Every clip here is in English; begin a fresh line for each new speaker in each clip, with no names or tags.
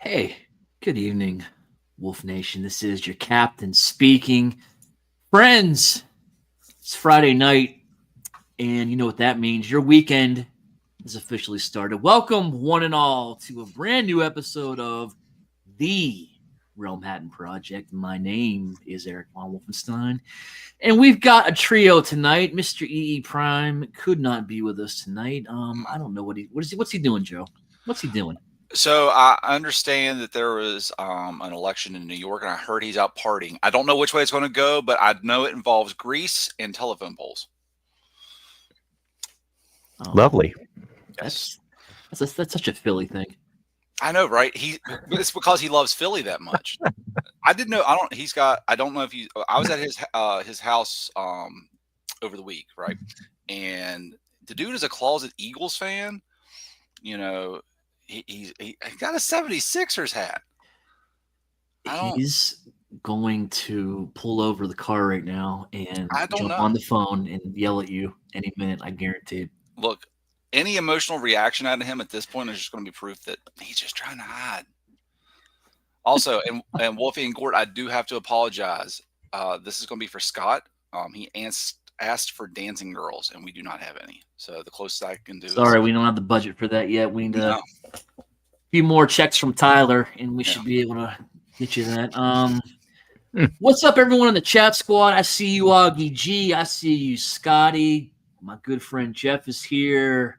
Hey, good evening, Wolf Nation. This is your captain speaking. Friends, it's Friday night, and you know what that means. Your weekend has officially started. Welcome, one and all, to a brand new episode of The Realm Hatton Project. My name is Eric von Wolfenstein, and we've got a trio tonight. Mr. EE Prime could not be with us tonight. I don't know what's he doing, Joe? What's he doing?
So I understand that there was an election in New York, and I heard he's out partying. I don't know which way it's going to go, but I know it involves grease and telephone poles.
Oh,
Lovely.
Yes.
That's such a Philly thing.
I know, right? It's because he loves Philly that much. I didn't know. I don't know if he. I was at his house over the week, right? And the dude is a closet Eagles fan. You know. He got a 76ers hat.
He's going to pull over the car right now and jump on the phone and yell at you any minute, I guarantee it.
Look, any emotional reaction out of him at this point is just going to be proof that he's just trying to hide. Also, and Wolfie and Gort, I do have to apologize. This is going to be for Scott. He asked for dancing girls, and we do not have any. So the closest I can do
we don't have the budget for that yet. We need a few more checks from Tyler, and we should be able to get you that. What's up, everyone in the chat squad? I see you, Augie G. I see you, Scotty. My good friend Jeff is here.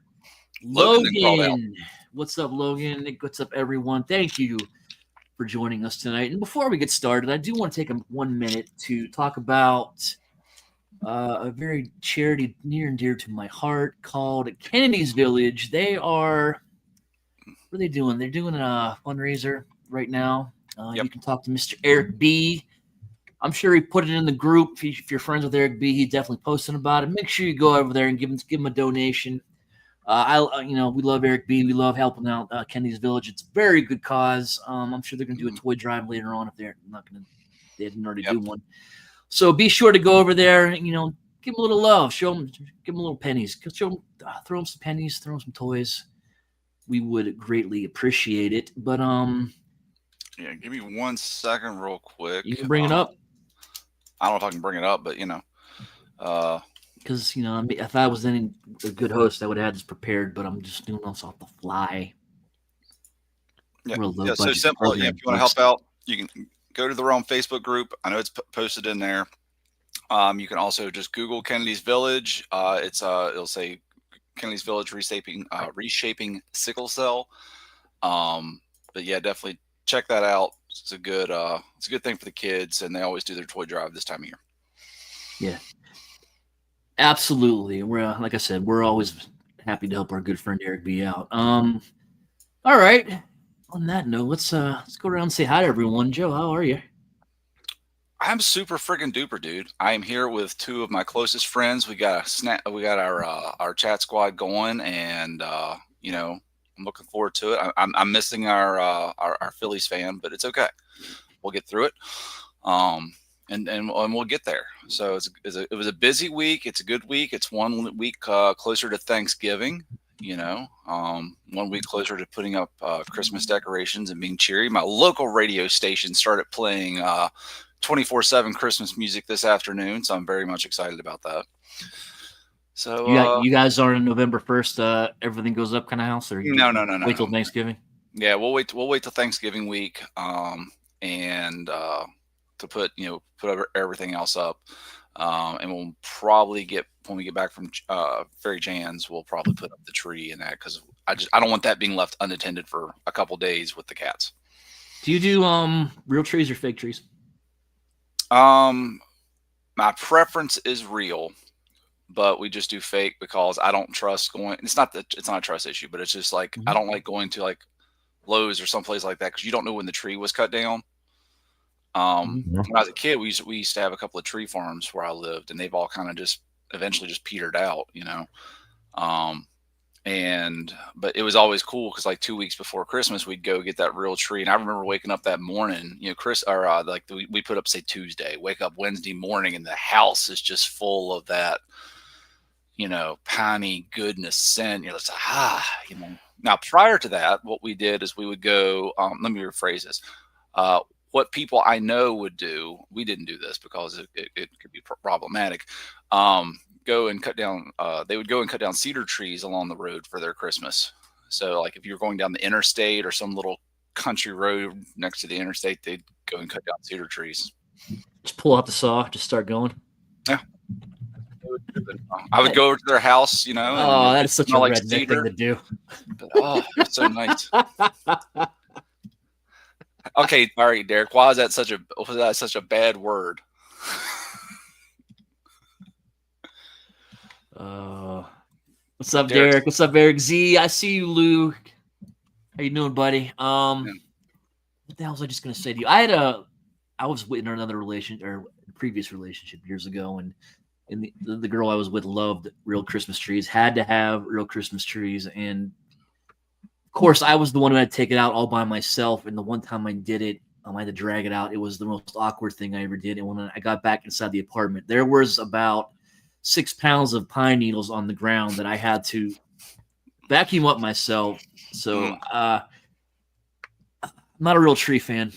Logan. What's up, Logan? What's up, everyone? Thank you for joining us tonight. And before we get started, I do want to take 1 minute to talk about a very charity near and dear to my heart called Kennedy's Village. What are they doing? They're doing a fundraiser right now. You can talk to Mr. Eric B. I'm sure he put it in the group. If you're friends with Eric B, he definitely posted about it. Make sure you go over there and give him a donation. We love Eric B. We love helping out Kennedy's Village. It's a very good cause. I'm sure they're going to do a toy drive later on if they didn't already do one. So be sure to go over there and, give them a little love. Give them a little pennies. Throw them some pennies, throw them some toys. We would greatly appreciate it. But
yeah, give me 1 second real quick.
You can bring it up.
I don't know if I can bring it up, but
because if I was a good host, I would have had this prepared. But I'm just doing this off the fly.
Yeah, so simple. Yeah, if you want to help out, you can go to the Realm Facebook group. I know it's posted in there. You can also just Google Kennedy's Village. It'll say Kennedy's Village reshaping sickle cell. But yeah, definitely check that out. It's a good thing for the kids, and they always do their toy drive this time of year.
Yeah, absolutely. We're like I said, we're always happy to help our good friend Eric B out. All right. On that note, let's go around and say hi to everyone. Joe, how are you?
I'm super friggin' duper, dude. I am here with 2 of my closest friends. We got our chat squad going, and I'm looking forward to it. I'm missing our Phillies fan, but it's okay. We'll get through it. And we'll get there. So it was a busy week. It's a good week. It's 1 week closer to Thanksgiving. 1 week closer to putting up Christmas decorations and being cheery. My local radio station started playing 24/7 Christmas music this afternoon, so I'm very much excited about that. So
you guys are on November 1st. Everything goes up kind of house, or
no.
Wait till Thanksgiving.
Yeah, we'll wait till Thanksgiving week, and to put everything else up, and we'll probably when we get back from Fairy Jan's, we'll probably put up the tree and that, because I don't want that being left unattended for a couple days with the cats.
Do you do real trees or fake trees?
My preference is real, but we just do fake because I don't trust going. It's not a trust issue, but it's just like I don't like going to like Lowe's or someplace like that because you don't know when the tree was cut down. When I was a kid, we used to have a couple of tree farms where I lived, and they've all kind of just eventually just petered out, but it was always cool because like 2 weeks before Christmas, we'd go get that real tree. And I remember waking up that morning, we put up, say, Tuesday, wake up Wednesday morning, and the house is just full of that, piney goodness scent. It's Now, prior to that, what we did is we would go, let me rephrase this. What people I know would do, we didn't do this because it could be problematic. Go and cut down. They would go and cut down cedar trees along the road for their Christmas. So, like if you're going down the interstate or some little country road next to the interstate, they'd go and cut down cedar trees.
Just pull out the saw, just start going.
Yeah. I would go over to their house,
Oh, that is such a redneck thing to do.
But, it's so nice. Okay, all right, Derek. Why is that such a bad word?
What's up, Derek? What's up, Eric Z? I see you, Lou. How you doing, buddy? What the hell was I just gonna say to you? I was in another previous relationship years ago, and the girl I was with loved real Christmas trees. Had to have real Christmas trees, and of course, I was the one who had to take it out all by myself. And the one time I did it, I had to drag it out. It was the most awkward thing I ever did. And when I got back inside the apartment, there was about 6 pounds of pine needles on the ground that I had to vacuum up myself. So, I'm not a real tree fan.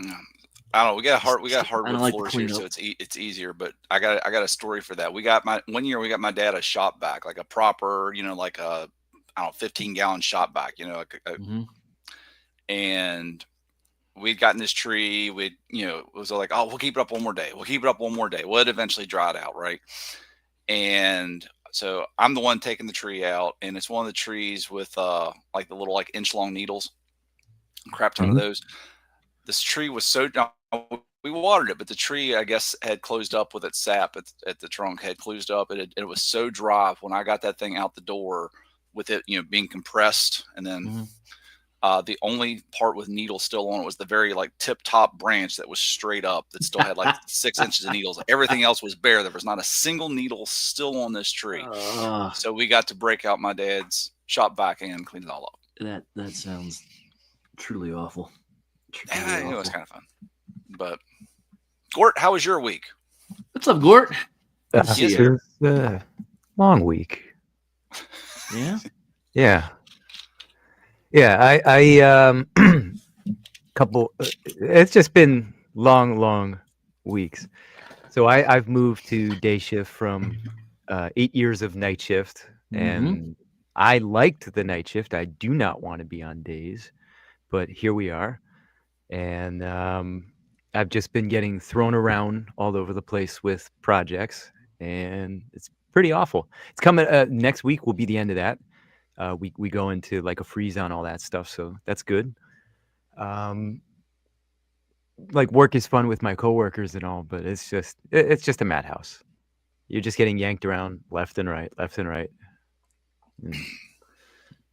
I don't know. We got hardwood floors here, so it's easier. But I got a story for that. One year we got my dad a shop vac, like a proper, like a 15-gallon shop vac, and we'd gotten this tree. It was like, oh, we'll keep it up one more day. Well, it eventually dried out, right? And so I'm the one taking the tree out, and it's one of the trees with like the little inch-long needles, crap ton of those. This tree was so we watered it, but the tree, I guess, had closed up with its sap at the trunk, had closed up. It was so dry when I got that thing out the door with it, being compressed. And then the only part with needles still on it was the very tip top branch that was straight up that still had 6 inches of needles. Everything else was bare. There was not a single needle still on this tree. So we got to break out my dad's shop vac and clean it all up.
That sounds truly awful.
It was kind of fun. But Gort, how was your week?
What's up, Gort?
It was a long week.
Yeah.
Yeah. I couple. It's just been long weeks. So I've moved to day shift from 8 years of night shift, and I liked the night shift. I do not want to be on days, but here we are, and I've just been getting thrown around all over the place with projects, and it's pretty awful. It's coming next week will be the end of that. We go into a freeze on all that stuff, so that's good. Work is fun with my coworkers and all, but it's just a madhouse. You're just getting yanked around left and right.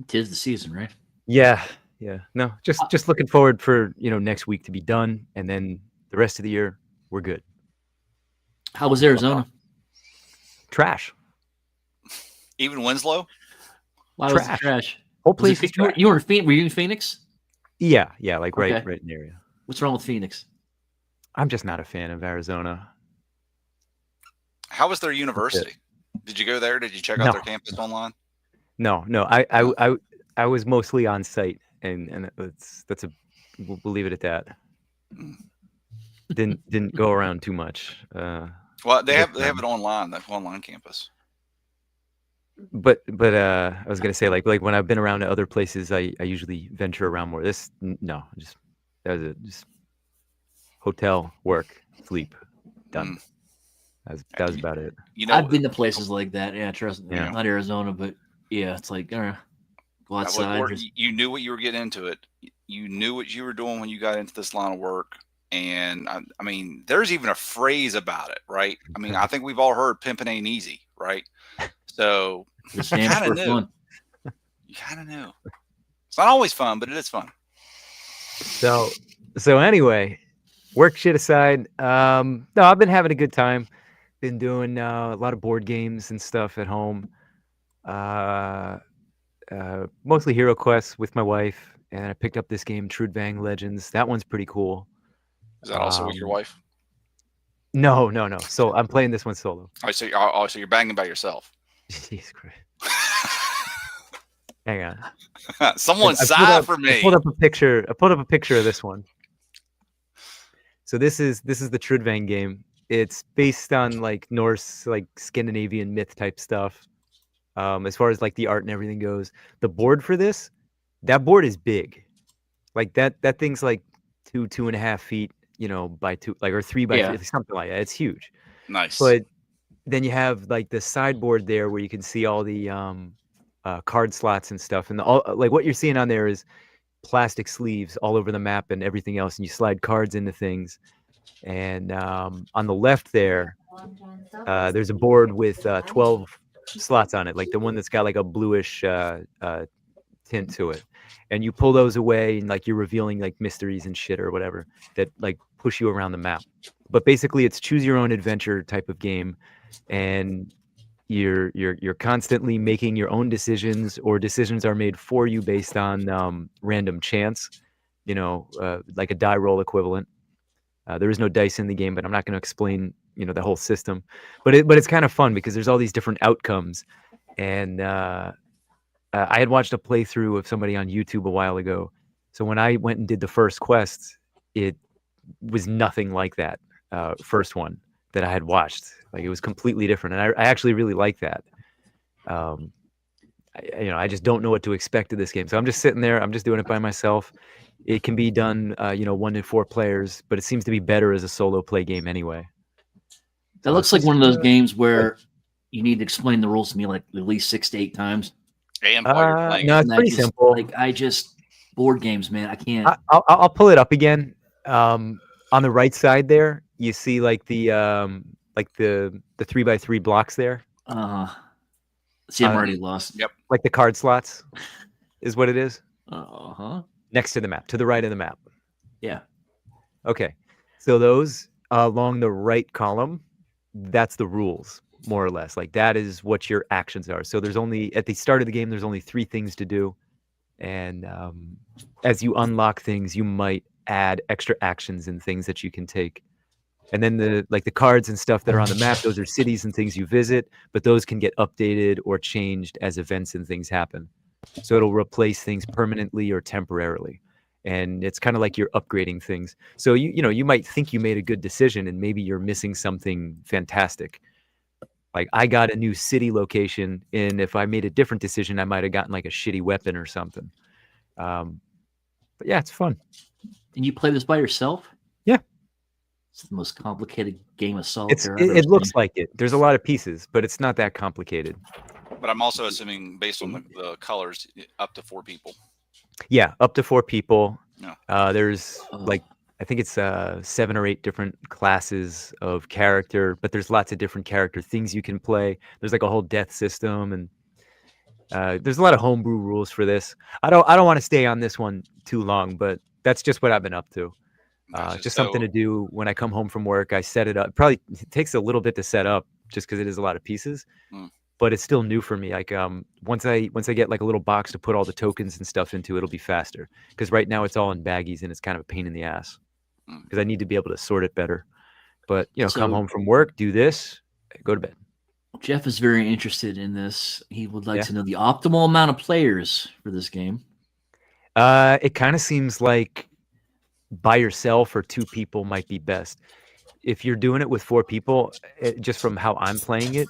Tis the season, right?
Yeah. No, just looking forward for next week to be done, and then the rest of the year we're good.
How was Arizona?
Trash.
Even Winslow?
Why was it trash?
Whole place is
you were in Phoenix? Were you in Phoenix?
Yeah, like right in the area.
What's wrong with Phoenix?
I'm just not a fan of Arizona.
How was their university? Did you go there? Did you check out their campus online?
No. I was mostly on site, and we'll leave it at that. Didn't go around too much.
Well, they have it online, the online campus.
But I was gonna say like when I've been around to other places, I usually venture around more. Just hotel, work, sleep, done. That was about it.
I've been to places like that. Yeah, trust me. Not Arizona, but yeah, it's like go outside.
You knew what you were getting into it. You knew what you were doing when you got into this line of work. And I mean, there's even a phrase about it, right? I mean, I think we've all heard "pimping ain't easy," right? So you kind of knew. You kind of knew. It's not always fun, but it is fun.
So anyway, work shit aside, no, I've been having a good time. Been doing a lot of board games and stuff at home. Mostly Hero Quest with my wife, and I picked up this game, Trudvang Legends. That one's pretty cool.
Is that also with your wife?
No. So I'm playing this one solo.
So you're banging by yourself.
Jesus Christ. Hang on.
Someone sigh for me.
I pulled up a picture of this one. So this is the Trudvang game. It's based on like Norse, like Scandinavian myth type stuff. As far as like the art and everything goes, the board for that board is big. Like that thing's like 2.5 feet, by 2, like, or 3 by 3, something like that. It's huge.
Nice.
But then you have like the sideboard there where you can see all the card slots and stuff, and like what you're seeing on there is plastic sleeves all over the map and everything else, and you slide cards into things. And on the left there's a board with 12 slots on it, like the one that's got like a bluish tint to it, and you pull those away and like you're revealing like mysteries and shit or whatever that like push you around the map. But basically it's choose your own adventure type of game, and you're constantly making your own decisions, or decisions are made for you based on random chance, like a die roll equivalent. There is no dice in the game, but I'm not going to explain the whole system, but it's kind of fun because there's all these different outcomes. And I had watched a playthrough of somebody on YouTube a while ago, so when I went and did the first quest, it was nothing like that first one that I had watched. Like, it was completely different, and I actually really like that. I just don't know what to expect of this game, so I'm just sitting there. I'm just doing it by myself. It can be done 1 to 4 players, but it seems to be better as a solo play game anyway.
That looks like one of those games where you need to explain the rules to me like at least 6 to 8 times.
And while you're playing,
no, it's pretty simple.
Like, board games, man, I can't.
I'll pull it up again. On the right side there, you see like the 3x3 blocks there.
See, I'm already lost.
Yep.
Like the card slots is what it is.
Uh-huh.
Next to the map, to the right of the map.
Yeah.
Okay. So those along the right column, that's the rules, more or less. Like, that is what your actions are. So there's only, at the start of the game, there's only 3 things to do. And as you unlock things, you might add extra actions and things that you can take. And then the cards and stuff that are on the map, those are cities and things you visit, but those can get updated or changed as events and things happen. So it'll replace things permanently or temporarily. And it's kind of like you're upgrading things. So you might think you made a good decision, and maybe you're missing something fantastic. Like, I got a new city location, and if I made a different decision, I might have gotten like a shitty weapon or something. But yeah, it's fun.
And you play this by yourself?
Yeah.
It's the most complicated game of solitaire.
It looks like it. There's a lot of pieces, but it's not that complicated.
But I'm also assuming, based on the colors, up to 4 people.
Yeah, up to 4 people.
Yeah.
There's I think it's 7 or 8 different classes of character, but there's lots of different character things you can play. There's like a whole death system, and there's a lot of homebrew rules for this. I don't want to stay on this one too long, but that's just what I've been up to. Just something to do when I come home from work. I set it up. It takes a little bit to set up, just because it is a lot of pieces. but it's still new for me. Like once I get like a little box to put all the tokens and stuff into, it'll be faster. Because right now it's all in baggies and it's kind of a pain in the ass. Because I need to be able to sort it better. But come home from work, do this, go to bed.
Jeff is very interested in this. He would like to know the optimal amount of players for this game.
It kind of seems like by yourself or 2 people might be best. If you're doing it with 4 people, just from how I'm playing it,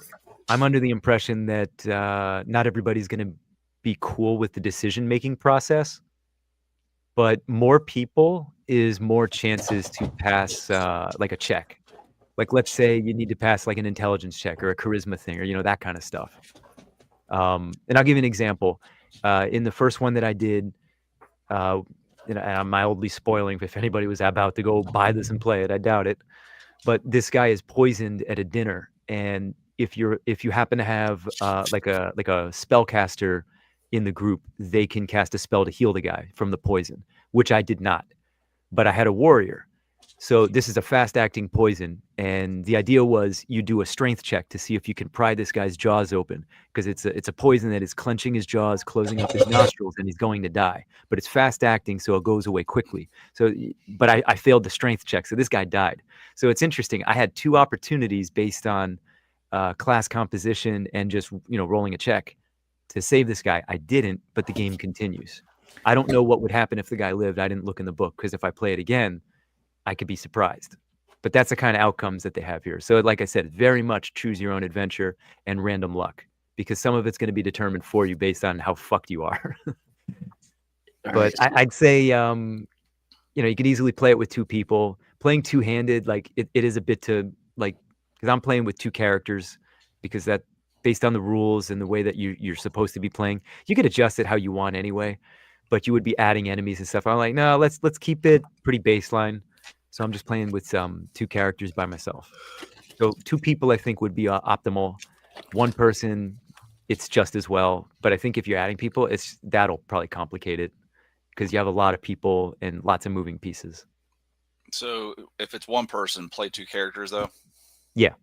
I'm under the impression that not everybody's going to be cool with the decision-making process. But more people is more chances to pass like a check. Like, let's say you need to pass like an intelligence check or a charisma thing or, that kind of stuff. And I'll give you an example. In the first one that I did, and I'm mildly spoiling if anybody was about to go buy this and play it, I doubt it. But this guy is poisoned at a dinner. And if you happen to have like a spellcaster in the group, they can cast a spell to heal the guy from the poison, which I did not. But I had a warrior. So this is a fast-acting poison, and the idea was you do a strength check to see if you can pry this guy's jaws open, because it's a poison that is clenching his jaws, closing up his nostrils, and he's going to die. But it's fast-acting, so it goes away quickly. So, but I failed the strength check, so this guy died. So it's interesting. I had 2 opportunities based on class composition and just rolling a check to save this guy. I didn't, but the game continues. I don't know what would happen if the guy lived. I didn't look in the book, because if I play it again, I could be surprised. But that's the kind of outcomes that they have here. So like I said, very much choose your own adventure and random luck, because some of it's going to be determined for you based on how fucked you are. But I'd say, you could easily play it with 2 people. Playing 2-handed, like it is a bit to like, because I'm playing with 2 characters, because that based on the rules and the way that you're supposed to be playing, you could adjust it how you want anyway, but you would be adding enemies and stuff. I'm like, no, let's keep it pretty baseline. So I'm just playing with 2 characters by myself. So 2 people, I think, would be optimal. 1 person, it's just as well. But I think if you're adding people, that'll probably complicate it, because you have a lot of people and lots of moving pieces.
So if it's 1 person, play 2 characters, though?
Yeah.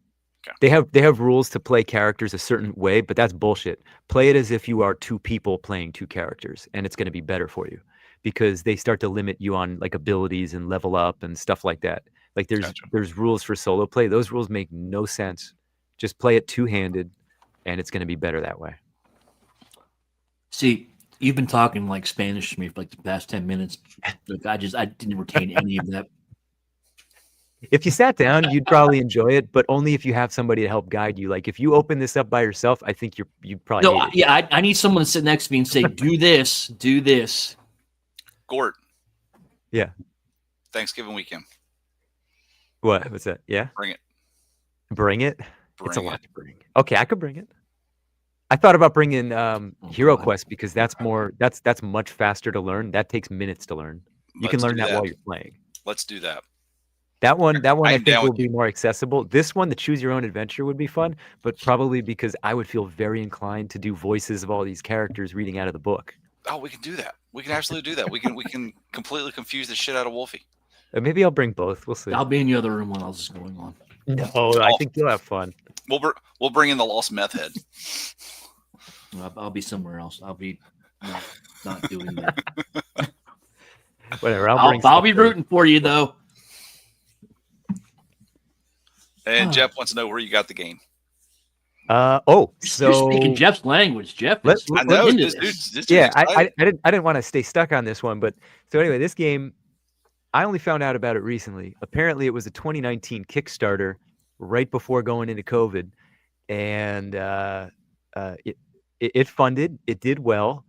Okay.
They have rules to play characters a certain way, but that's bullshit. Play it as if you are 2 people playing 2 characters, and it's going to be better for you, because they start to limit you on like abilities and level up and stuff like that. Like there's rules for solo play. Those rules make no sense. Just play it 2-handed, and it's going to be better that way.
See, you've been talking like Spanish to me for like the past 10 minutes. Look, I didn't retain any of that.
If you sat down, you'd probably enjoy it, but only if you have somebody to help guide you. Like if you open this up by yourself, I think you'd probably hate it.
Yeah, I need someone to sit next to me and say, do this, do this.
Gort.
Yeah.
Thanksgiving weekend.
What's that? Yeah.
Bring it.
Bring it. It's a lot to bring. Okay, I could bring it. I thought about bringing Hero Quest, because that's much faster to learn. That takes minutes to learn. You can learn that while you're playing.
Let's do that.
That one I think will be more accessible. This one, the choose your own adventure, would be fun, but probably because I would feel very inclined to do voices of all these characters reading out of the book.
Oh, we can do that. We can absolutely do that. We can completely confuse the shit out of Wolfie.
Maybe I'll bring both. We'll see.
I'll be in the other room while else is going on.
No, I think you'll have fun.
We'll bring in the lost meth head.
I'll be somewhere else. I'll be not doing that.
Whatever.
I'll be rooting for you though.
And Jeff wants to know where you got the game.
So
you're speaking Jeff's language, Jeff.
I know.
I didn't want to stay stuck on this one, but so anyway, this game, I only found out about it recently. Apparently, it was a 2019 Kickstarter right before going into COVID, and it funded. It did well,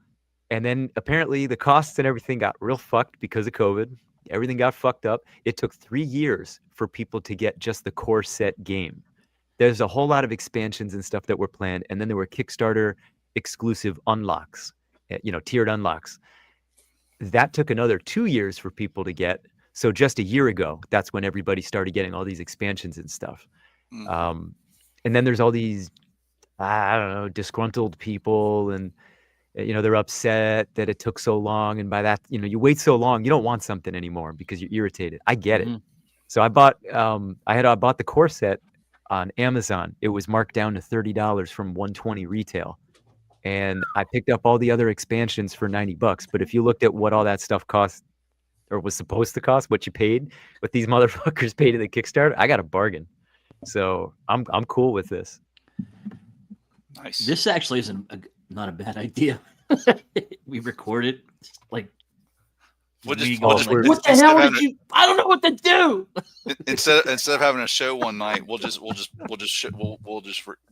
and then apparently the costs and everything got real fucked because of COVID. Everything got fucked up. It took 3 years for people to get just the core set game. There's a whole lot of expansions and stuff that were planned, and then there were Kickstarter exclusive unlocks, tiered unlocks. That took another 2 years for people to get. So just a year ago, that's when everybody started getting all these expansions and stuff. And then there's all these, I don't know, disgruntled people, and they're upset that it took so long. And by that, you wait so long, you don't want something anymore because you're irritated. I get it. So I bought the core set on Amazon. It was marked down to $30 from $120 retail. And I picked up all the other expansions for $90. But if you looked at what all that stuff cost or was supposed to cost, what you paid, what these motherfuckers paid to the Kickstarter, I got a bargain. So I'm cool with this.
Nice.
This actually isn't not a bad idea. We record it like.
What
the
the
hell did you? I don't know what to do.
Instead of having a show one night, we'll just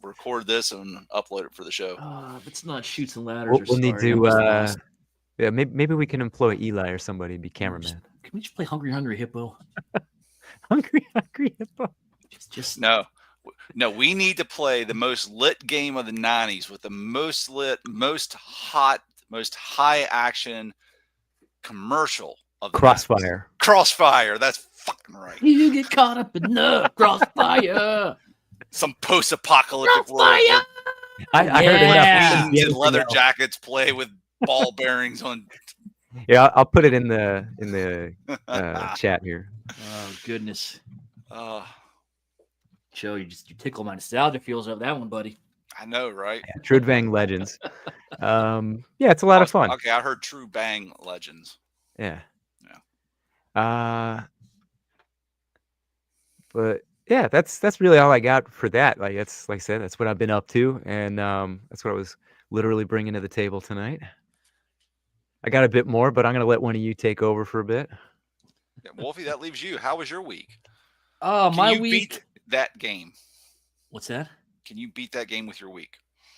record this and upload it for the show.
If it's not Shoots and Ladders,
we'll need to. Yeah, maybe we can employ Eli or somebody to be cameraman.
Can we just play Hungry Hungry Hippo?
Hungry Hippo.
Just
no. We need to play the most lit game of the '90s with the most lit, most hot, most high action commercial of the
Crossfire.
90s. Crossfire. That's fucking right.
You get caught up in the crossfire.
Some post-apocalyptic world.
I heard enough.
Yeah. Leather jackets play with ball bearings on.
Yeah, I'll put it in the chat here.
Oh goodness. Joe, you tickle my nostalgia feels of that one, buddy.
I know, right?
Yeah, Trudvang Legends. Yeah, it's a lot of fun.
Okay, I heard True Bang Legends.
Yeah. But yeah, that's really all I got for that. Like I said, that's what I've been up to, and that's what I was literally bringing to the table tonight. I got a bit more, but I'm gonna let one of you take over for a bit.
Yeah, Wolfie, that leaves you. How was your week?
My week.
Beat that game.
What's that?
Can you beat that game with your week?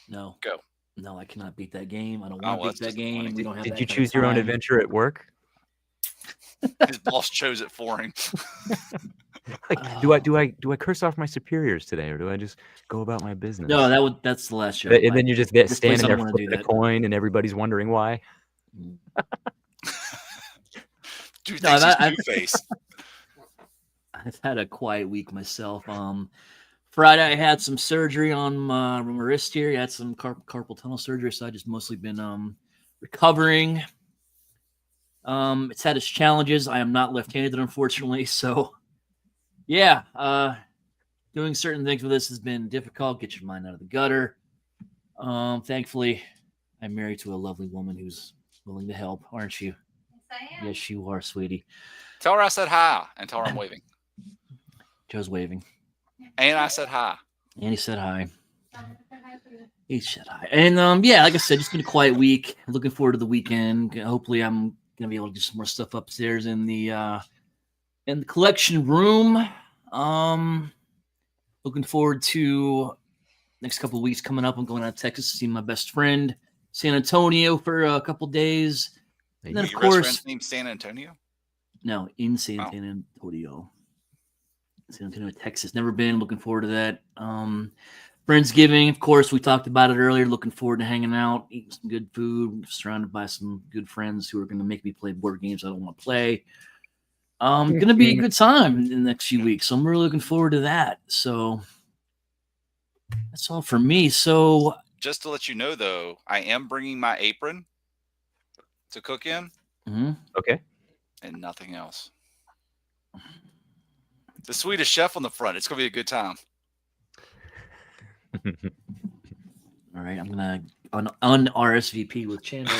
No.
Go.
No, I cannot beat that game. I don't want to beat that game. We don't have.
Did you choose your own adventure at work?
His boss chose it for him.
Like, do I curse off my superiors today, or do I just go about my business?
No, that's the last show.
And then you're just standing there flipping a coin, and everybody's wondering why.
Dude, Two-Face.
I've had a quiet week myself. Friday I had some surgery on my wrist here. I had some carpal tunnel surgery, so I just mostly been recovering. It's had its challenges. I am not left-handed, unfortunately, so yeah, doing certain things with this has been difficult. Get your mind out of the gutter. Thankfully, I'm married to a lovely woman who's willing to help, aren't you?
Yes, I am.
Yes, you are, sweetie.
Tell her I said hi, and tell her I'm waving.
Joe's waving.
And I said hi.
And he said hi. He said hi. And yeah, like I said, just been a quiet week. Looking forward to the weekend. Hopefully, I'm gonna be able to do some more stuff upstairs in the collection room. Looking forward to next couple of weeks coming up. I'm going out to Texas to see my best friend, San Antonio, for a couple days. And then, of course,
best friend's named San Antonio?
No, in San Antonio. San Antonio, Texas. Never been. Looking forward to that. Friendsgiving, of course, we talked about it earlier. Looking forward to hanging out, eating some good food, surrounded by some good friends who are going to make me play board games I don't want to play. Going to be a good time in the next few weeks. So I'm really looking forward to that. So that's all for me. So
just to let you know, though, I am bringing my apron to cook in.
Mm-hmm.
Okay.
And nothing else. The Swedish chef on the front. It's going to be a good time.
All right. I'm going to un-RSVP with Chandler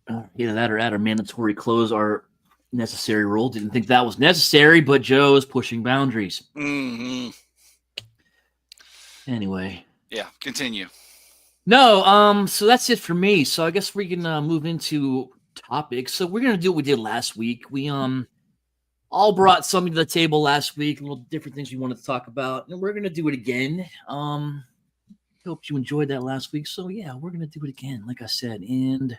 now. Either that or add a mandatory close our necessary rule. Didn't think that was necessary, but Joe is pushing boundaries.
Mm-hmm.
Anyway.
Yeah, continue.
No, so that's it for me. So I guess we can move into topics. So we're gonna do what we did last week. We all brought something to the table last week, little different things we wanted to talk about, and we're gonna do it again. Hope you enjoyed that last week. So yeah, we're gonna do it again, like I said, and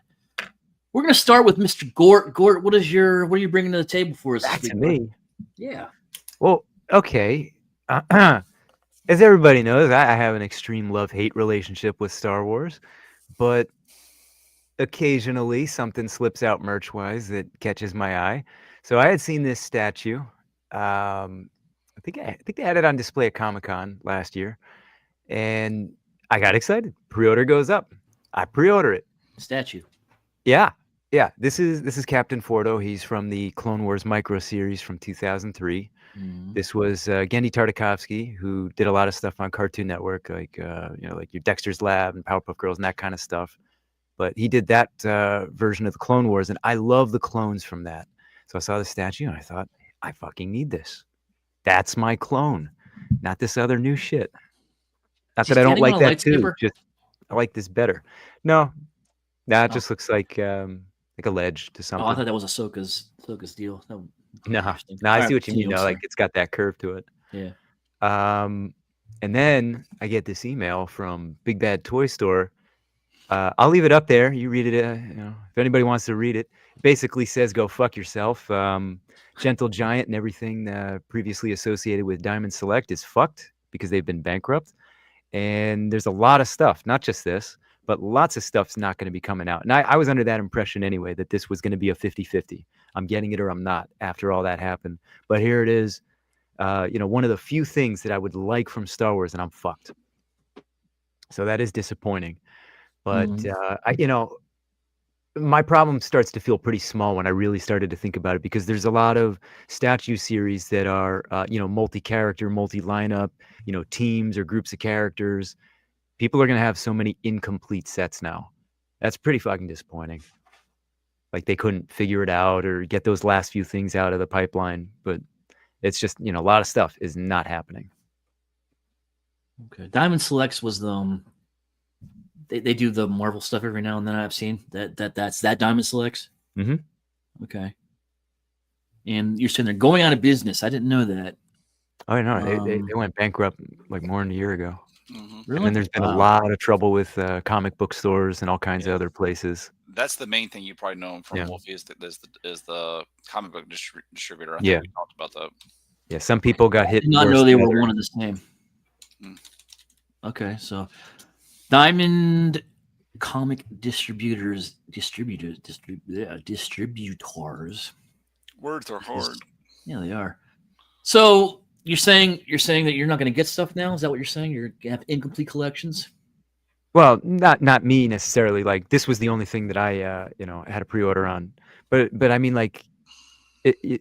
we're gonna start with Mr. Gort. Gort, what are you bringing to the table for us?
Back
this
to
week?
me.
Yeah.
Well, okay. As everybody knows, I have an extreme love-hate relationship with Star Wars, but occasionally something slips out merch-wise that catches my eye. So I had seen this statue. I think they had it on display at Comic-Con last year, and I got excited. Pre-order goes up. I pre-order it.
Statue.
Yeah. Yeah, this is Captain Fordo. He's from the Clone Wars micro series from 2003.
Mm-hmm.
This was Gendy Tartakovsky, who did a lot of stuff on Cartoon Network, like like your Dexter's Lab and Powerpuff Girls and that kind of stuff. But he did that version of the Clone Wars, and I love the clones from that. So I saw the statue, and I thought, I fucking need this. That's my clone, not this other new shit. Not that I don't like that too. Just I like this better. No, it just looks like a ledge to something.
Oh, I thought that was Ahsoka's deal.
No, I see what you mean. No, like it's got that curve to it.
Yeah.
And then I get this email from Big Bad Toy Store. I'll leave it up there. You read it. If anybody wants to read it, it basically says go fuck yourself. Gentle Giant and everything previously associated with Diamond Select is fucked because they've been bankrupt. And there's a lot of stuff, not just this, but lots of stuff's not going to be coming out. And I was under that impression anyway, that this was going to be a 50-50. I'm getting it or I'm not after all that happened. But here it is, one of the few things that I would like from Star Wars, and I'm fucked. So that is disappointing. But, my problem starts to feel pretty small when I really started to think about it, because there's a lot of statue series that are, multi-character, multi-lineup, teams or groups of characters. People are going to have so many incomplete sets now. That's pretty fucking disappointing. Like they couldn't figure it out or get those last few things out of the pipeline. But it's just, a lot of stuff is not happening.
Okay. Diamond Selects was the... They do the Marvel stuff every now and then. I've seen that's Diamond Selects.
Mm-hmm.
Okay. And you're saying they're going out of business. I didn't know that.
Oh no, they went bankrupt like more than a year ago.
Mm-hmm.
Really?
And there's been a lot of trouble with comic book stores and all kinds of other places.
That's the main thing you probably know them from, Wolfie, is the comic book distributor. I think we talked about that.
Yeah, some people got hit.
I did not know they were one of the same. Okay, so Diamond Comic Distributors.
Words are hard.
Yeah, they are. So you're saying that you're not going to get stuff now? Is that what you're saying? You're going to have incomplete collections?
Well, not me necessarily. Like this was the only thing that I had a pre-order on. But I mean, like it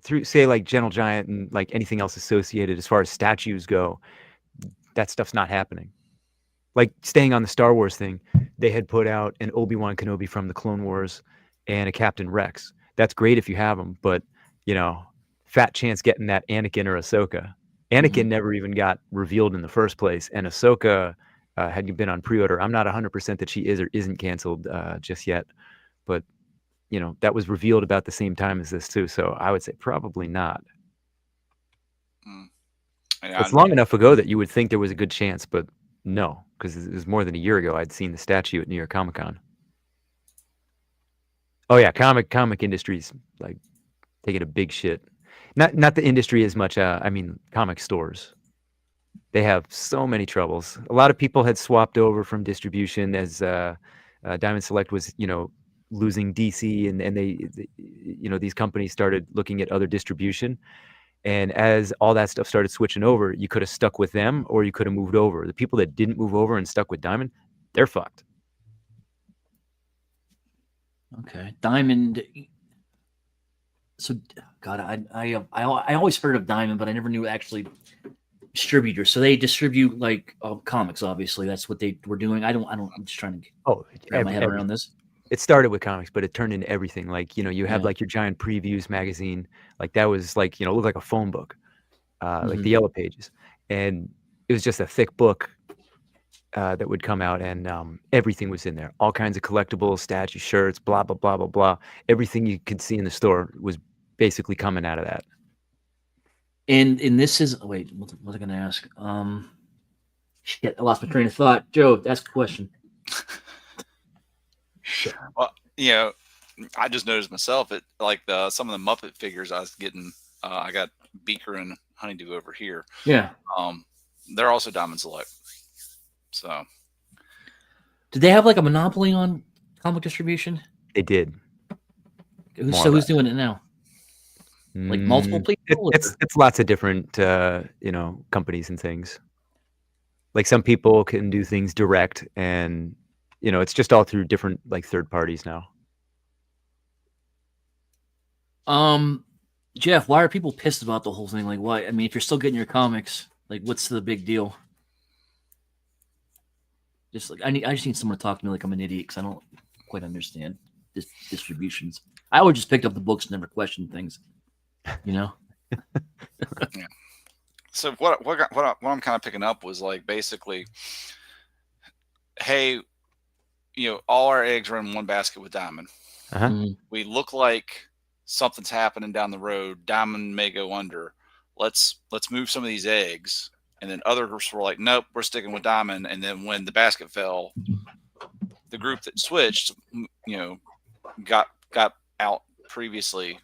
through, say, like Gentle Giant and like anything else associated as far as statues go, that stuff's not happening. Like staying on the Star Wars thing, they had put out an Obi-Wan Kenobi from the Clone Wars and a Captain Rex. That's great if you have them, but fat chance getting that Anakin or Ahsoka. Anakin never even got revealed in the first place, and Ahsoka had been on pre-order. I'm not 100% that she is or isn't canceled just yet, but that was revealed about the same time as this too. So I would say probably not. It's long enough ago that you would think there was a good chance, but no, because it was more than a year ago I'd seen the statue at New York Comic Con. Oh yeah, comic industry's like taking a big shit. Not the industry as much. I mean, comic stores. They have so many troubles. A lot of people had swapped over from distribution as Diamond Select was, losing DC, and they these companies started looking at other distribution. And as all that stuff started switching over, you could have stuck with them or you could have moved over. The people that didn't move over and stuck with Diamond, they're fucked.
Okay, Diamond. So, God, I always heard of Diamond, but I never knew actually distributors. So they distribute like comics. Obviously, that's what they were doing. I'm just trying to get my head around this.
It started with comics, but it turned into everything. Like you have like your giant previews magazine. Like that was like looked like a phone book, like the Yellow Pages, and it was just a thick book that would come out, and everything was in there. All kinds of collectibles, statue shirts, blah blah blah blah blah. Everything you could see in the store was basically coming out of that.
And this is wait, what was I going to ask? Shit, I lost my train of thought. Joe, ask a question.
Shit. Well, I just noticed myself like some of the Muppet figures I was getting. I got Beaker and Honeydew over here.
Yeah.
They're also Diamond Select. So,
did they have like a monopoly on comic distribution?
They did.
Who's doing it now? Like multiple people?
It's lots of different companies and things. Like some people can do things direct, and it's just all through different like third parties now.
Jeff, why are people pissed about the whole thing? Like, why? I mean, if you're still getting your comics, like, what's the big deal? Just like I just need someone to talk to me like I'm an idiot because I don't quite understand distributions. I always just picked up the books and never questioned things.
Yeah. So what I'm kind of picking up was like basically, hey, all our eggs are in one basket with Diamond. We look like something's happening down the road. Diamond may go under. Let's move some of these eggs. And then other groups were like, nope, we're sticking with Diamond. And then when the basket fell, the group that switched, got out previously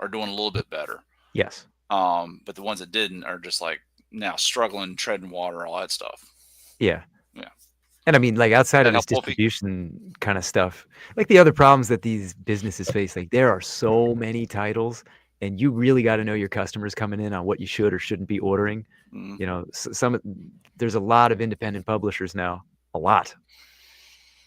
are doing a little bit better.
Yes.
But the ones that didn't are just like now struggling, treading water, all that stuff.
Yeah.
Yeah.
And I mean, like outside of this distribution kind of stuff, like the other problems that these businesses face, like there are so many titles and you really got to know your customers coming in on what you should or shouldn't be ordering. There's a lot of independent publishers now, a lot.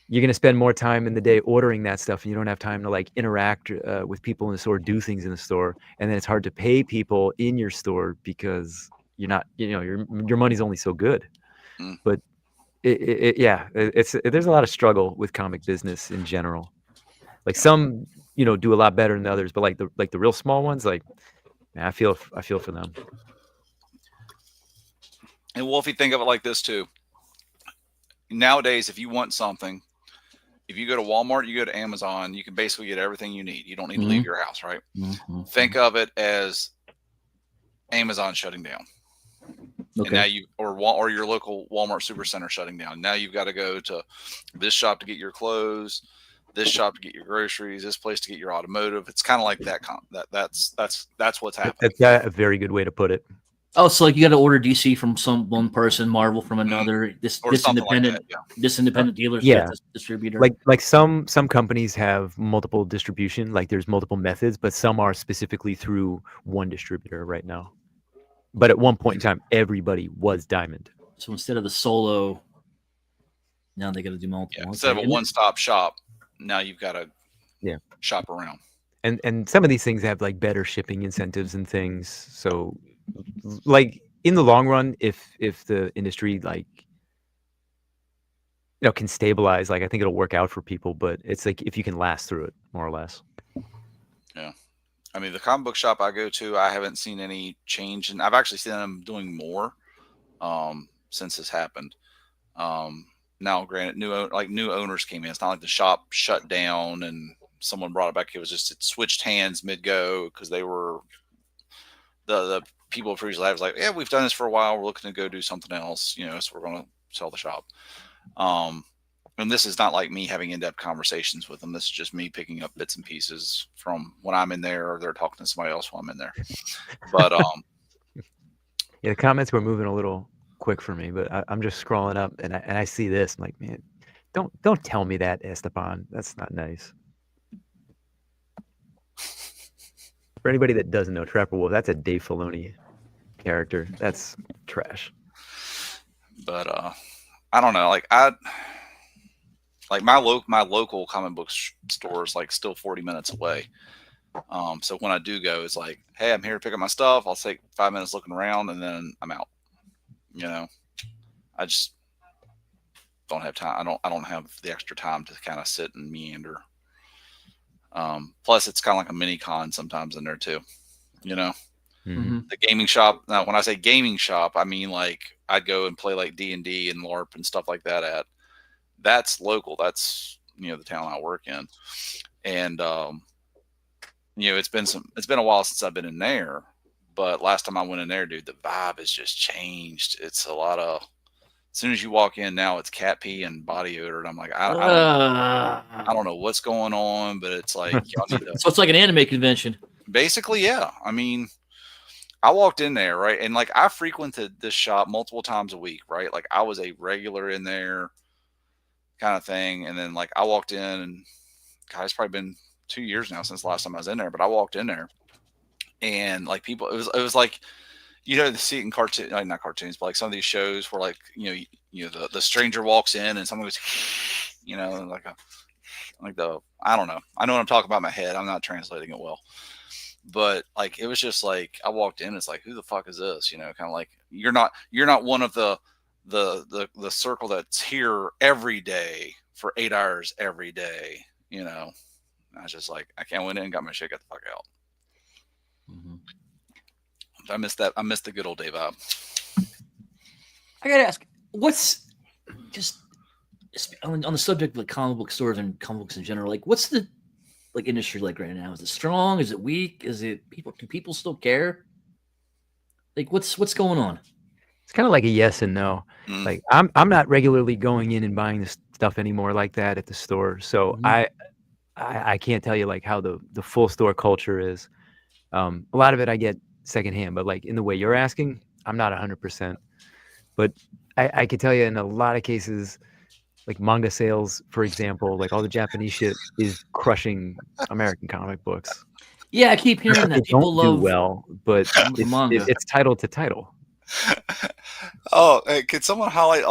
You're going to spend more time in the day ordering that stuff and you don't have time to like interact with people in the store, do things in the store. And then it's hard to pay people in your store because you're not, your money's only so good. But there's a lot of struggle with comic business in general. Like some, do a lot better than others, but like the real small ones, like, man, I feel for them.
And Wolfie, think of it like this too. Nowadays, if you want something, if you go to Walmart, you go to Amazon, you can basically get everything you need. You don't need to leave your house, right? Think of it as Amazon shutting down. Okay. And now or your local Walmart Supercenter shutting down. Now you've got to go to this shop to get your clothes, this shop to get your groceries, this place to get your automotive. It's kind of like that. That's what's happening.
That's a very good way to put it.
Oh, so like you got to order DC from one person, Marvel from another, this independent, like that, this independent dealership, distributor.
Like some companies have multiple distribution, like there's multiple methods, but some are specifically through one distributor right now. But at one point in time, everybody was Diamond.
So instead of the solo, now they got to do multiple.
Yeah, instead of a one-stop shop, now you've got to shop around.
And some of these things have like better shipping incentives and things. So like in the long run, if the industry like can stabilize, like I think it'll work out for people, but it's like if you can last through it, more or less. Yeah.
I mean, the comic book shop I go to, I haven't seen any change, and I've actually seen them doing more since this happened. Now, granted, new owners came in. It's not like the shop shut down and someone brought it back. It switched hands mid-go because they were the people previously had was like, yeah, we've done this for a while. We're looking to go do something else, so we're going to sell the shop. And this is not like me having in-depth conversations with them. This is just me picking up bits and pieces from when I'm in there or they're talking to somebody else while I'm in there. But
the comments were moving a little quick for me, but I'm just scrolling up and I see this. I'm like, man, don't tell me that, Esteban. That's not nice. For anybody that doesn't know, Trapper Wolf, that's a Dave Filoni character. That's trash.
But I don't know. Like my local comic book store is like still 40 minutes away. So when I do go, it's like, hey, I'm here to pick up my stuff. I'll take 5 minutes looking around and then I'm out. I just don't have time. I don't have the extra time to kind of sit and meander. Plus it's kind of like a mini con sometimes in there too, The gaming shop. Now, when I say gaming shop, I mean like I'd go and play like D&D and LARP and stuff like that that's local. That's, the town I work in. And, it's been a while since I've been in there, but last time I went in there, dude, the vibe has just changed. It's a lot of, as soon as you walk in now, it's cat pee and body odor. And I'm like, I don't know what's going on, but it's like, y'all need to.
So it's like an anime convention.
Basically. Yeah. I mean, I walked in there, right. And like, I frequented this shop multiple times a week, right? Like I was a regular in there kind of thing. And then like I walked in and God, it's probably been 2 years now since the last time I was in there, but I walked in there and like people, it was like, see it in cartoon, not cartoons, but like some of these shows where like the stranger walks in and someone goes, I don't know. I know what I'm talking about in my head. I'm not translating it well, but like it was just like I walked in. It's like, who the fuck is this? Kind of like you're not one of the circle that's here every day for 8 hours every day. I was just like, I went in and got my shit, got the fuck out.
Mm-hmm.
I missed that. I missed the good old day vibe.
I gotta ask, what's just on the subject of like comic book stores and comic books in general? Like, what's the industry like right now? Is it strong? Is it weak? Is it people? Do people still care? Like, what's going on?
It's kind of like a yes and no. Like I'm not regularly going in and buying this stuff anymore like that at the store, so I can't tell you like how the full store culture is. A lot of it I get secondhand, but like in the way you're asking, I'm not 100%. But I could tell you in a lot of cases, like manga sales, for example, like all the Japanese shit is crushing American comic books.
Yeah, I keep hearing that people
don't
love
do well, but it's title to title.
Oh, hey, could someone highlight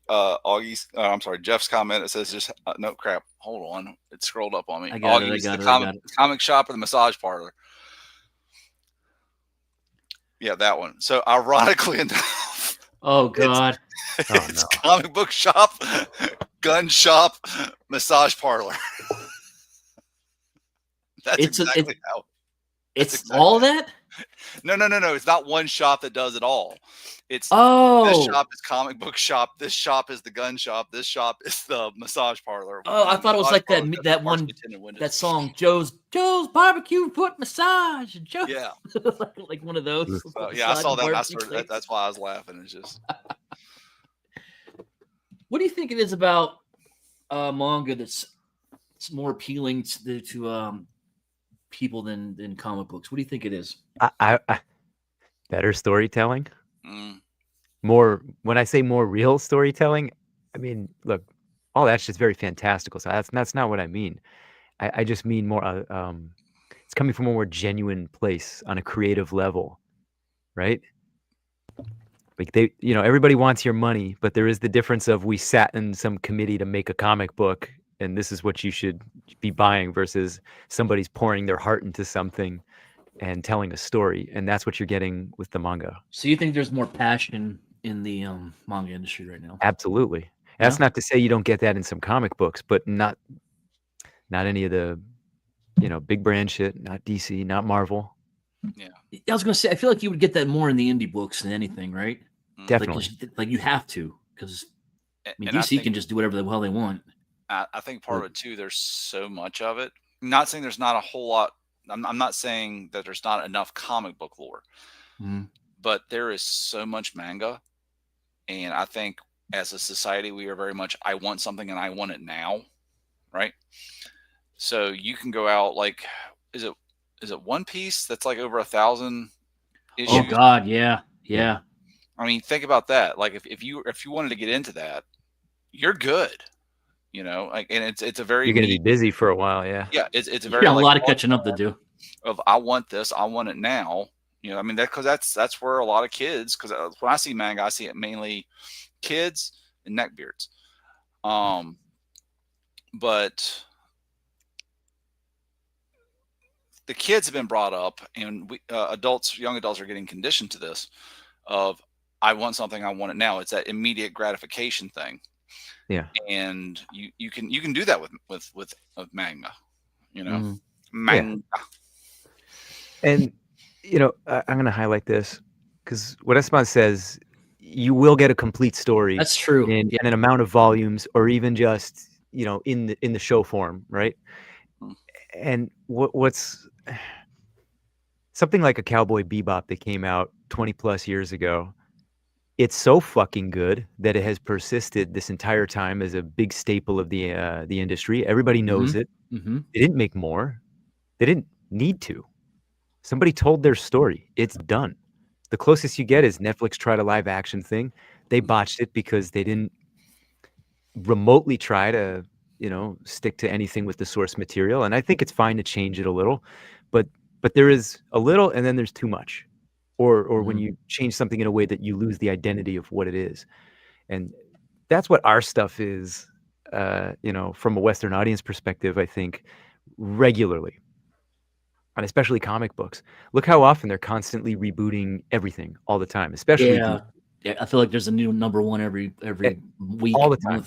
I'm sorry, Jeff's comment? It says just no crap. Hold on, it scrolled up on me.
I got it.
Comic shop or the massage parlor? Yeah, that one. So ironically enough,
oh god,
it's comic book shop, gun shop, massage parlor. That's how.
It's all that.
No. It's not one shop that does it all. It's this shop is comic book shop. This shop is the gun shop. This shop is the massage parlor.
Oh, I thought it was like that song, Joe's Barbecue Foot Massage. Joe.
Yeah,
like one of those.
Yeah, I saw that. That's why I was laughing. It's just.
What do you think it is about manga that's more appealing to people than comic books? What do you think it is?
I better storytelling. More, when I say more real storytelling, I mean, look, all that's just very fantastical. So that's not what I mean. I just mean more. It's coming from a more genuine place on a creative level, right? Like everybody wants your money, but there is the difference of we sat in some committee to make a comic book, and this is what you should be buying versus somebody's pouring their heart into something and telling a story, and that's what you're getting with the manga.
So you think there's more passion in the manga industry right now?
Absolutely. Yeah? That's not to say you don't get that in some comic books, but not any of the big brand shit, not DC, not Marvel.
Yeah.
I was gonna say, I feel like you would get that more in the indie books than anything, right?
Definitely.
Like you have to, because DC can just do whatever the hell they want.
I think part of it too, there's so much of it. I'm not saying there's not a whole lot. I'm not saying that there's not enough comic book lore, but there is so much manga. And I think as a society, we are very much, I want something and I want it now. Right. So you can go out like, is it One Piece? That's like over 1,000 issues.
Oh God. Yeah. Yeah.
I mean, think about that. Like if you wanted to get into that, you're good. And it's a very,
you're going to be busy for a while. Yeah.
Yeah. It's a very,
a lot of catching up to do.
Of I want this, I want it now. I mean, that's where a lot of kids, because when I see manga, I see it mainly kids and neckbeards. But the kids have been brought up, and young adults are getting conditioned to this of, I want something, I want it now. It's that immediate gratification thing.
Yeah.
And you can do that with manga, manga.
Yeah. And I'm going to highlight this because what Esteban says, you will get a complete story.
That's true.
In an amount of volumes, or even just in the show form, right? And what's something like a Cowboy Bebop that came out 20 plus years ago? It's so fucking good that it has persisted this entire time as a big staple of the industry. Everybody knows it.
Mm-hmm.
They didn't make more. They didn't need to. Somebody told their story. It's done. The closest you get is Netflix tried a live action thing. They botched it because they didn't remotely try to, stick to anything with the source material. And I think it's fine to change it a little, but there is a little, and then there's too much. or when you change something in a way that you lose the identity of what it is. And that's what our stuff is, from a Western audience perspective, I think, regularly. And especially comic books. Look how often they're constantly rebooting everything all the time, especially
yeah. I feel like there's a new #1 every week,
all the time.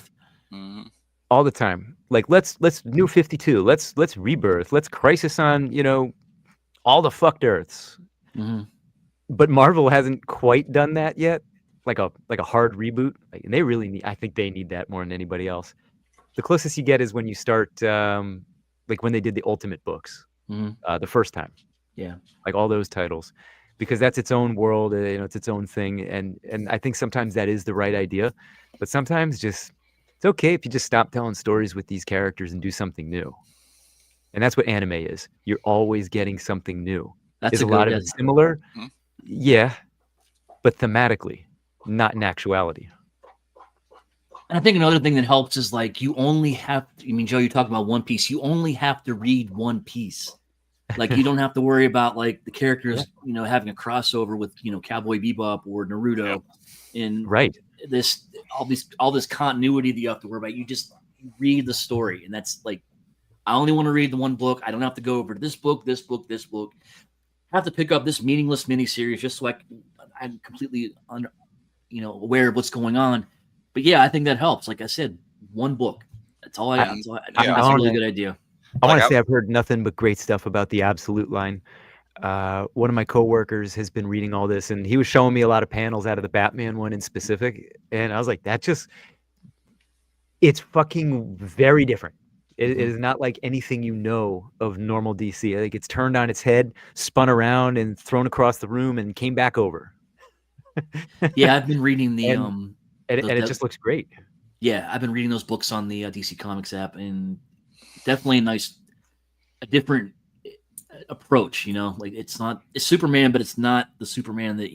Mm-hmm.
All the time. Like let's New 52. Let's Rebirth. Let's Crisis on, all the fucked Earths.
Mm-hmm.
But Marvel hasn't quite done that yet. Like a hard reboot. And they really need. I think they need that more than anybody else. The closest you get is when you start, like when they did the Ultimate books, the first time.
Yeah.
Like all those titles, because that's its own world. It's its own thing, and I think sometimes that is the right idea, but sometimes just it's okay if you just stop telling stories with these characters and do something new. And that's what anime is. You're always getting something new.
That's
a lot of it similar, yeah, but thematically, not in actuality.
And I think another thing that helps is like you only have. I mean, Joe, you talk about One Piece. You only have to read One Piece. Like you don't have to worry about like the characters, having a crossover with Cowboy Bebop or Naruto, and all this continuity that you have to worry about. You just read the story, and that's like I only want to read the one book. I don't have to go over to this book, this book, this book. I have to pick up this meaningless miniseries just so I'm completely aware of what's going on. But yeah, I think that helps. Like I said, one book. That's all I got. That's a really good idea.
I want to say I've heard nothing but great stuff about the Absolute line. One of my coworkers has been reading all this, and he was showing me a lot of panels out of the Batman one in specific, and I was like, it's fucking very different. It is not like anything of normal DC. I think it's turned on its head, spun around, and thrown across the room, and came back over.
Yeah, I've been reading
and it just looks great.
Yeah, I've been reading those books on the DC Comics app, and definitely a different approach. Like it's Superman, but it's not the Superman that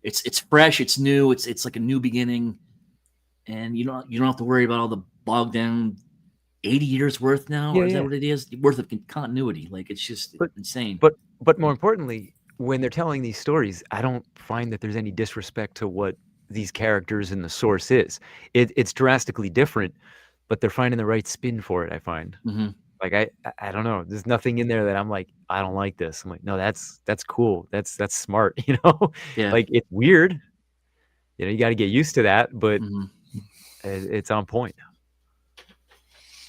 It's fresh, it's new, it's like a new beginning, and you don't have to worry about all the bogged down 80 years worth now, or is that what it is? Worth of continuity. Like it's just insane.
But more importantly, when they're telling these stories, I don't find that there's any disrespect to what these characters in the source is. It's drastically different, but they're finding the right spin for it, I find.
Mm-hmm.
Like I don't know. There's nothing in there that I'm like, I don't like this. I'm like, no, that's cool. That's smart,
Yeah.
Like it's weird. You got to get used to that, but it's on point.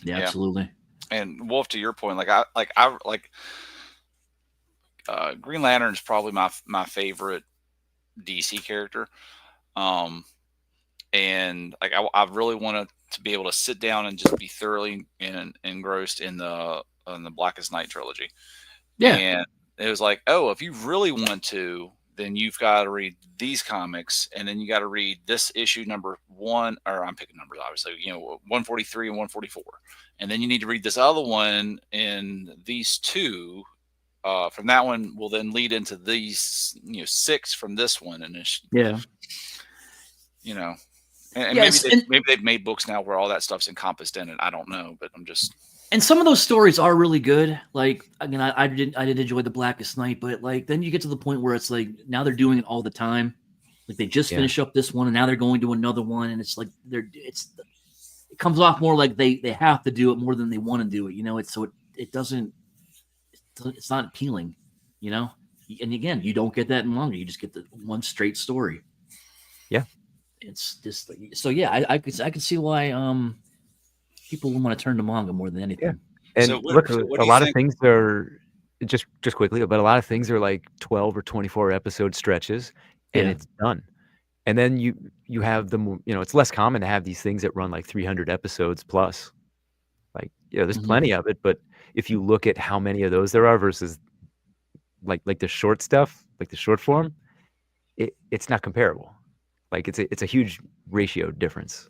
Yeah, absolutely.
And Wolf, to your point, Green Lantern is probably my favorite DC character. And like I really wanted to be able to sit down and just be thoroughly engrossed in the Blackest Night trilogy.
Yeah.
And it was like, oh, if you really want to, then you've got to read these comics, and then you got to read this issue number 1, or I'm picking numbers, obviously, 143 and 144. And then you need to read this other one, and these 2 from that one will then lead into these, 6 from this one. And it's, and maybe they've made books now where all that stuff's encompassed in it. I don't know, but I'm just.
And some of those stories are really good. Like, again, I did enjoy The Blackest Night, but like then you get to the point where it's like now they're doing it all the time. Like they just finished up this one, and now they're going to another one, and it's like it comes off more like they have to do it more than they want to do it. It's not appealing, And again, you don't get that in manga. You just get the one straight story.
Yeah,
it's just so. Yeah, I could see why people want to turn to manga more than anything.
Yeah. And look, a lot of things are just quickly, but a lot of things are like 12 or 24 episode stretches, and it's done. And then you have them. It's less common to have these things that run like 300 episodes plus. Like, there's plenty of it, but if you look at how many of those there are versus like the short stuff, like the short form, it's not comparable. Like it's a huge ratio difference.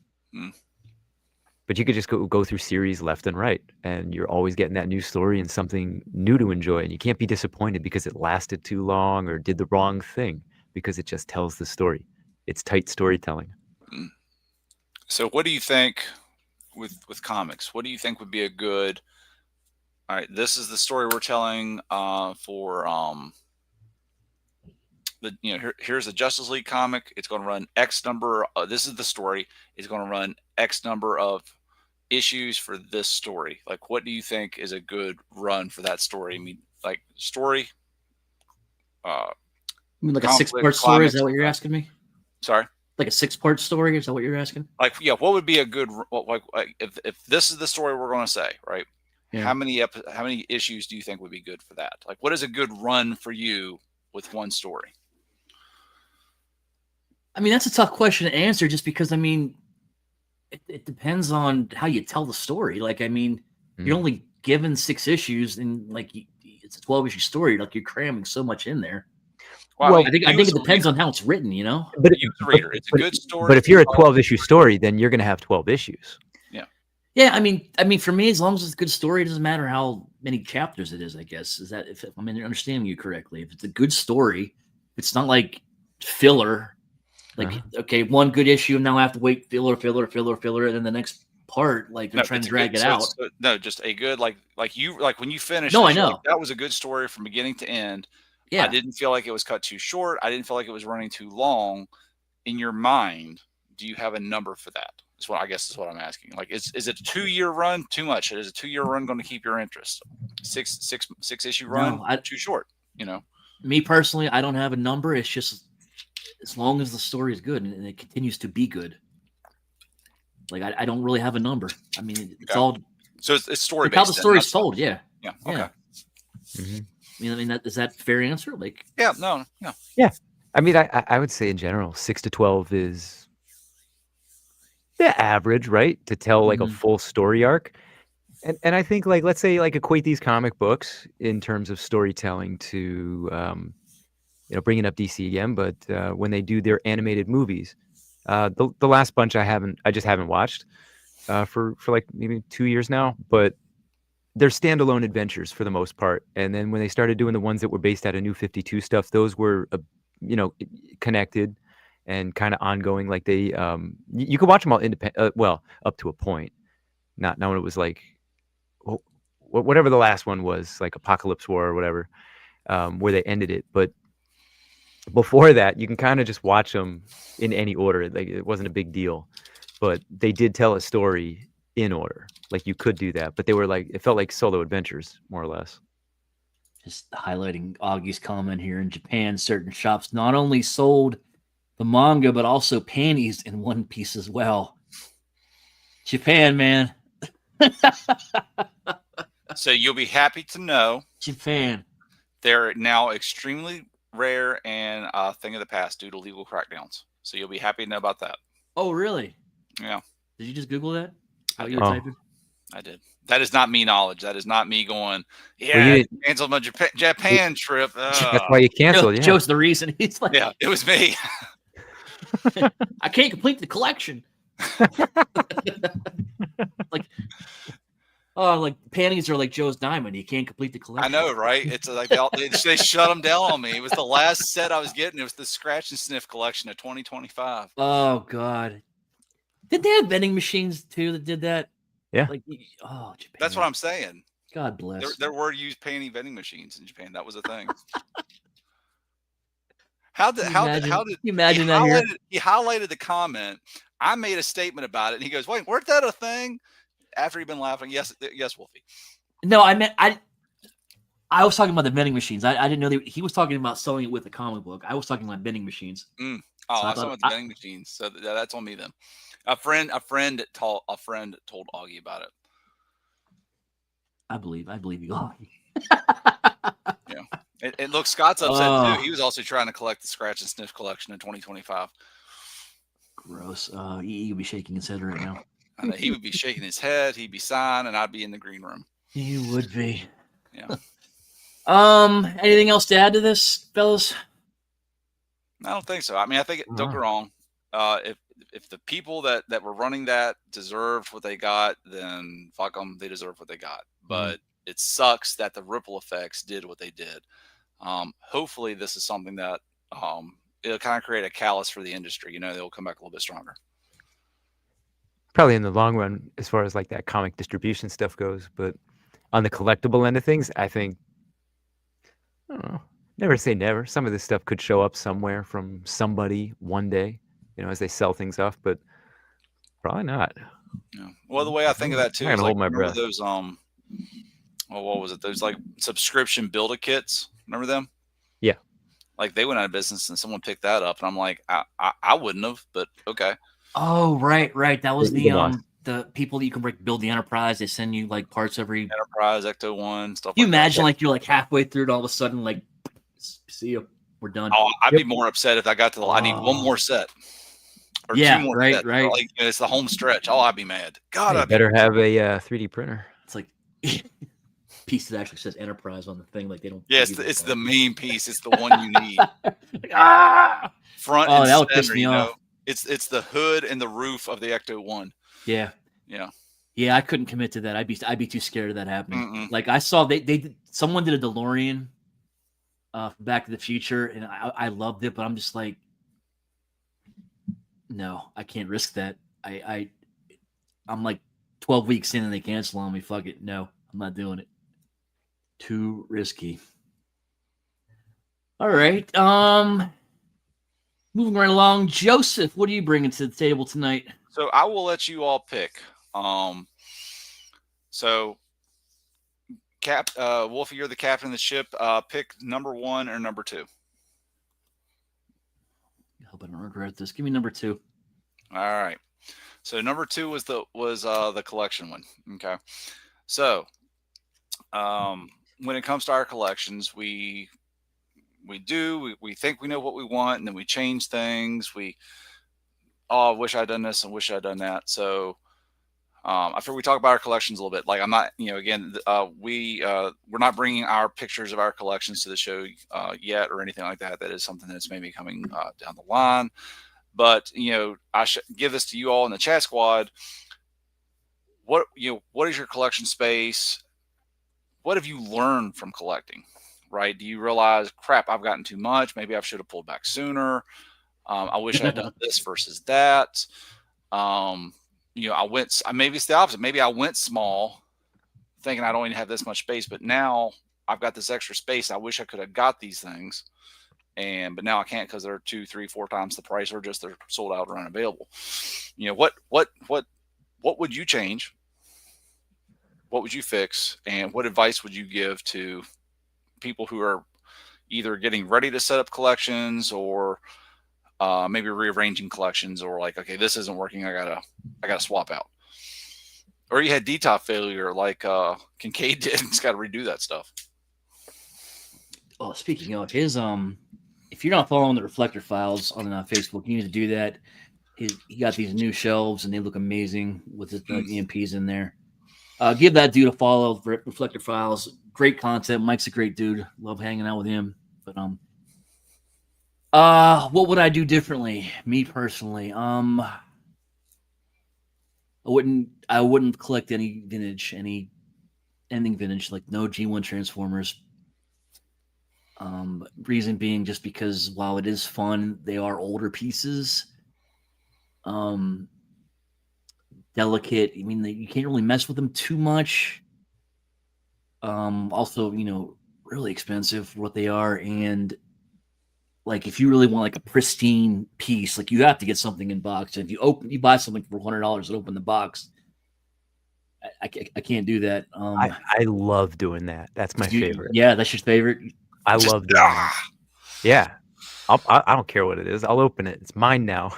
But you could just go through series left and right, and you're always getting that new story and something new to enjoy. And you can't be disappointed because it lasted too long or did the wrong thing, because it just tells the story. It's tight storytelling.
So what do you think with comics? What do you think would be a good, all right, this is the story we're telling for here's a Justice League comic. It's going to run X number. This is the story. It's going to run X number of issues for this story. Like, what do you think is a good run for that story? I mean, like story.
You mean like a 6-part story? Is that what you're asking me?
Sorry,
like a 6-part story? Is that what you're asking?
Like, yeah, what would be a good like if this is the story we're going to say, right? Yeah. How many issues do you think would be good for that? Like, what is a good run for you with one story?
I mean, that's a tough question to answer, just because I mean, it depends on how you tell the story. Like, I mean, you're only given 6 issues, and like it's a 12-issue story. Like, you're cramming so much in there. Well, I think it depends on how it's written, you know.
But it's a good story.
But if you're a 12-issue story, then you're going to have 12 issues.
Yeah. I mean, for me, as long as it's a good story, it doesn't matter how many chapters it is. I guess is that if I'm understanding you correctly. If it's a good story, it's not like filler. Like, okay, one good issue, and now I have to wait filler, and then the next part, like they're trying to drag it out.
No, just a good like when you finish.
No, I know
like, that was a good story from beginning to end. Yeah, I didn't feel like it was cut too short. I didn't feel like it was running too long. In your mind, do you have a number for that? Is what I'm asking. Like, is it a 2-year run too much? Is a 2-year run going to keep your interest? 6 issue run too short? You know,
me personally, I don't have a number. It's just as long as the story is good and it continues to be good. Like, I don't really have a number. I mean, it's all
so it's story based.
How the story's told. Yeah.
Yeah. Okay.
Yeah. Mm-hmm. I mean, is that a fair answer? Like,
yeah, no.
Yeah. I mean, I would say in general, 6 to 12 is the average, right? To tell like a full story arc. And I think, like, let's say, like, equate these comic books in terms of storytelling to, bringing up DC again, but when they do their animated movies, the last bunch I just haven't watched for like maybe 2 years now, but they're standalone adventures for the most part. And then when they started doing the ones that were based out of New 52 stuff, those were, connected and kind of ongoing. Like, they, you could watch them all independent, up to a point. Not when it was like, whatever the last one was, like Apocalypse War or whatever, where they ended it. But before that, you can kind of just watch them in any order. Like, it wasn't a big deal, but they did tell a story in order. Like, you could do that, but they were like, it felt like solo adventures, more or less.
Just highlighting Augie's comment here. In Japan, certain shops not only sold the manga, but also panties in one piece as well. Japan, man.
So you'll be happy to know,
Japan,
they're now extremely rare and a thing of the past due to legal crackdowns. So you'll be happy to know about that.
Oh, really?
Yeah.
Did you just Google that? How you were typing?
I did. That is not me knowledge. That is not me going, yeah, cancel my Japan trip.
That's why you canceled.
Joe's the reason. He's like,
yeah, it was me.
I can't complete the collection. Like panties are like Joe's diamond. You can't complete the collection.
I know, right? It's like they shut them down on me. It was the last set I was getting. It was the Scratch and Sniff collection of 2025.
Oh God! Did they have vending machines too that did that?
Yeah.
Like, oh, Japan.
That's what I'm saying.
God bless.
There were used panty vending machines in Japan. That was a thing. How did
you imagine that?
He highlighted the comment. I made a statement about it, and he goes, "Wait, weren't that a thing?" After he'd been laughing, yes, Wolfie.
No, I meant I was talking about the vending machines. I didn't know he was talking about selling it with a comic book. I was talking about vending machines.
Oh, I was talking about the vending machines. So that's on me then. A friend told Augie about it.
I believe you, Augie.
Yeah. And look, Scott's upset too. He was also trying to collect the Scratch and Sniff collection in 2025.
Gross. He'd be shaking his head right now.
I know, he would be shaking his head. He'd be sighing, and I'd be in the green room.
He would be.
Yeah.
Anything else to add to this, fellas?
I don't think so. I mean, I think don't get wrong. If the people that were running that deserved what they got, then fuck them. They deserve what they got. But it sucks that the ripple effects did what they did. Hopefully, this is something that it'll kind of create a callus for the industry. They'll come back a little bit stronger.
Probably in the long run, as far as like that comic distribution stuff goes, but on the collectible end of things, I think, I don't know, Never say never. Some of this stuff could show up somewhere from somebody one day, as they sell things off, but probably not.
Yeah. Well, the way I think of that too is
hold my
remember
breath.
those what was it? Those like subscription Build-A-Kits. Remember them?
Yeah.
Like they went out of business and someone picked that up, and I'm like, I wouldn't have, but okay.
Oh, right. That was the people that you can build the Enterprise. They send you like parts every
Enterprise, Ecto-1, stuff.
You imagine like you're like halfway through it, all of a sudden like, see you, we're done.
Oh, I'd be more upset if I got to I need one more set. Or two more sets.
Right.
Like, it's the home stretch. Oh, I'd be mad. God,
I better have a 3D printer.
It's like piece that actually says Enterprise on the thing. Like they don't.
Yes, it's the main piece. It's the one you need. Front.
Oh, that would piss me off.
It's the hood and the roof of the Ecto-1.
Yeah. I couldn't commit to that. I'd be too scared of that happening.
Mm-mm.
Like I saw someone did a DeLorean Back to the Future, and I loved it, but I'm just like, no, I can't risk that. I'm like 12 weeks in and they cancel on me. Fuck it. No, I'm not doing it. Too risky. All right. Moving right along. Joseph, what are you bringing to the table tonight?
So I will let you all pick. So Wolfie, you're the captain of the ship. Pick number 1 or number 2.
I hope I don't regret this. Give me number 2.
All right. So number 2 was the collection one. Okay. So when it comes to our collections, we think we know what we want, and then we change things. I wish I'd done this and wish I'd done that. So after we talk about our collections a little bit, like I'm not, again, we're not bringing our pictures of our collections to the show yet or anything like that. That is something that's maybe coming down the line. But I should give this to you all in the chat squad. What is your collection space? What have you learned from collecting? Right? Do you realize, crap, I've gotten too much? Maybe I should have pulled back sooner. I wish I'd done this versus that. Maybe it's the opposite. Maybe I went small thinking I don't even have this much space, but now I've got this extra space. I wish I could have got these things. But now I can't because they're 2, 3, 4 times the price, or just they're sold out or unavailable. What would you change? What would you fix? And what advice would you give to people who are either getting ready to set up collections, or maybe rearranging collections, or like, okay, this isn't working, I gotta swap out? Or you had DTOP failure like Kincaid did, and it's got to redo that stuff.
Oh, speaking of his, if you're not following the Reflector Files on Facebook, you need to do that. He got these new shelves, and they look amazing with the EMPs in there. Give that dude a follow. Reflector Files, great content. Mike's a great dude. Love hanging out with him. But what would I do differently? Me personally, I wouldn't collect any vintage, anything vintage, like no G1 Transformers. Reason being just because while it is fun, they are older pieces. Delicate. I mean, you can't really mess with them too much. Also, really expensive for what they are. And like, if you really want like a pristine piece, like you have to get something in box. If you buy something for $100 and open the box, I can't do that.
I love doing that. That's my favorite.
Yeah, that's your favorite.
I love doing that. Yeah, I don't care what it is. I'll open it. It's mine now.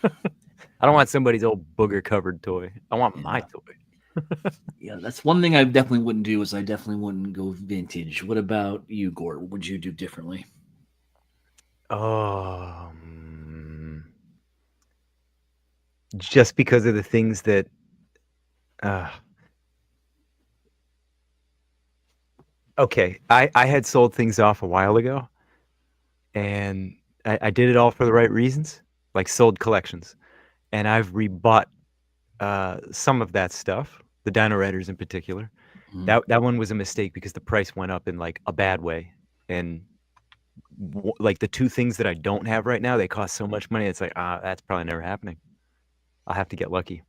I don't want somebody's old booger covered toy. I want my toy.
Yeah, that's one thing I definitely wouldn't do. Is I definitely wouldn't go vintage. What about you, Gort? What would you do differently?
Just because of the things that okay, I had sold things off a while ago, and I did it all for the right reasons, like sold collections, and I've rebought some of that stuff, the Dino Riders in particular. Mm-hmm. That one was a mistake because the price went up in like a bad way, and like the 2 things that I don't have right now, they cost so much money. It's like, that's probably never happening. I'll have to get lucky.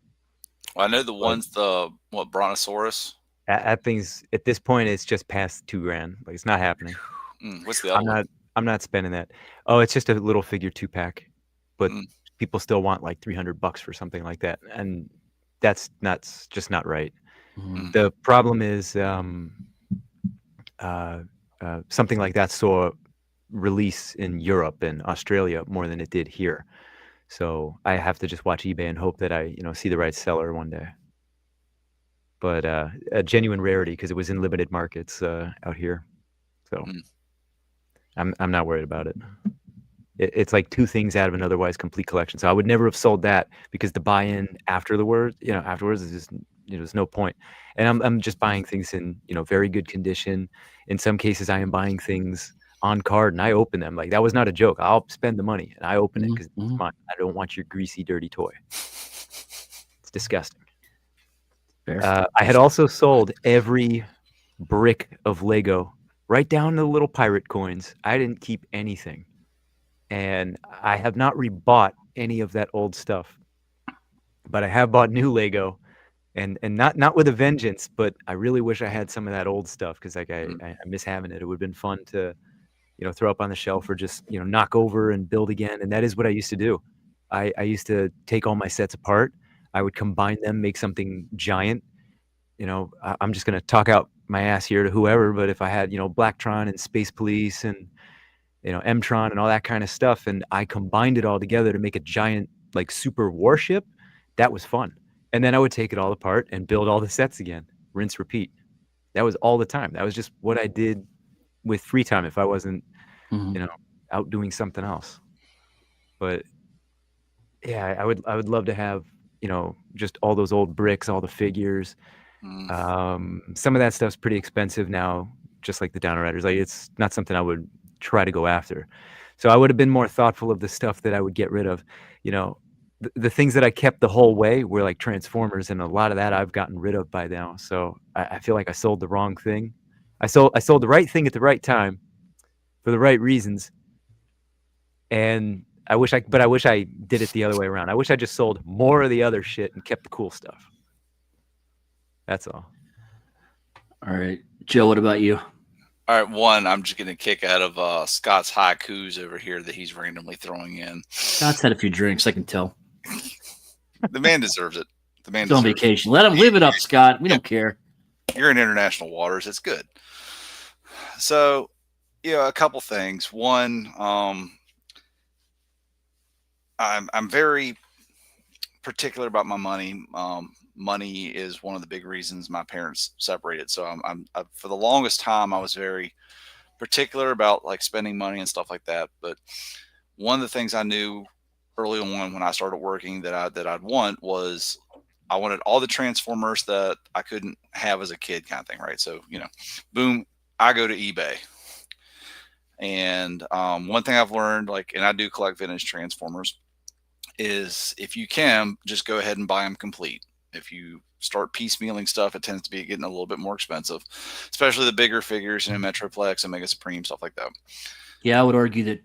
Well, I know the ones, Brontosaurus.
That thing's at this point, it's just past $2,000. Like, it's not happening.
What's the other one?
I'm not spending that. Oh, it's just a little figure 2-pack, but people still want like $300 for something like that, and that's just not right. The problem is something like that saw release in Europe and Australia more than it did here. So I have to just watch eBay and hope that I, see the right seller one day. But a genuine rarity because it was in limited markets out here. So I'm not worried about it. It's like two things out of an otherwise complete collection. So I would never have sold that because the buy-in afterwards is just, there's no point. And I'm just buying things in, very good condition. In some cases, I am buying things on card and I open them. Like, that was not a joke. I'll spend the money and I open it because it's mine. I don't want your greasy, dirty toy. It's disgusting. I had also sold every brick of Lego, right down to the little pirate coins. I didn't keep anything. And I have not rebought any of that old stuff. But I have bought new Lego. And not with a vengeance, but I really wish I had some of that old stuff because I miss having it. It would have been fun to, throw up on the shelf or just, knock over and build again. And that is what I used to do. I used to take all my sets apart. I would combine them, make something giant. I'm just going to talk out my ass here to whoever, but if I had, Blacktron and Space Police and, Mtron and all that kind of stuff, and I combined it all together to make a giant, like, super warship, that was fun. And then I would take it all apart and build all the sets again, rinse, repeat. That was all the time. That was just what I did with free time if I wasn't, out doing something else. But yeah, I would love to have, just all those old bricks, all the figures. Some of that stuff's pretty expensive now, just like the Downer Riders. Like, it's not something I would try to go after. So I would have been more thoughtful of the stuff that I would get rid of. The things that I kept the whole way were like Transformers, and a lot of that I've gotten rid of by now. So I feel like I sold the wrong thing. I sold the right thing at the right time for the right reasons. And I wish I did it the other way around. I wish I just sold more of the other shit and kept the cool stuff. That's all.
All right. Joe, what about you?
All right, one, I'm just getting a kick out of Scott's haikus over here that he's randomly throwing in.
Scott's had a few drinks, I can tell.
The man deserves it. The man
on vacation. Let him live it up, Scott. We don't care.
You're in international waters. It's good. So, a couple things. One, I'm very particular about my money. Money is one of the big reasons my parents separated. So I'm for the longest time, I was very particular about like spending money and stuff like that. But one of the things I knew early on when I started working that I'd want was I wanted all the Transformers that I couldn't have as a kid, kind of thing. Right. So, boom, I go to eBay. And one thing I've learned, and I do collect vintage Transformers, is if you can, just go ahead and buy them complete. If you start piecemealing stuff, it tends to be getting a little bit more expensive, especially the bigger figures, Metroplex and Mega Supreme, stuff like that.
Yeah, I would argue that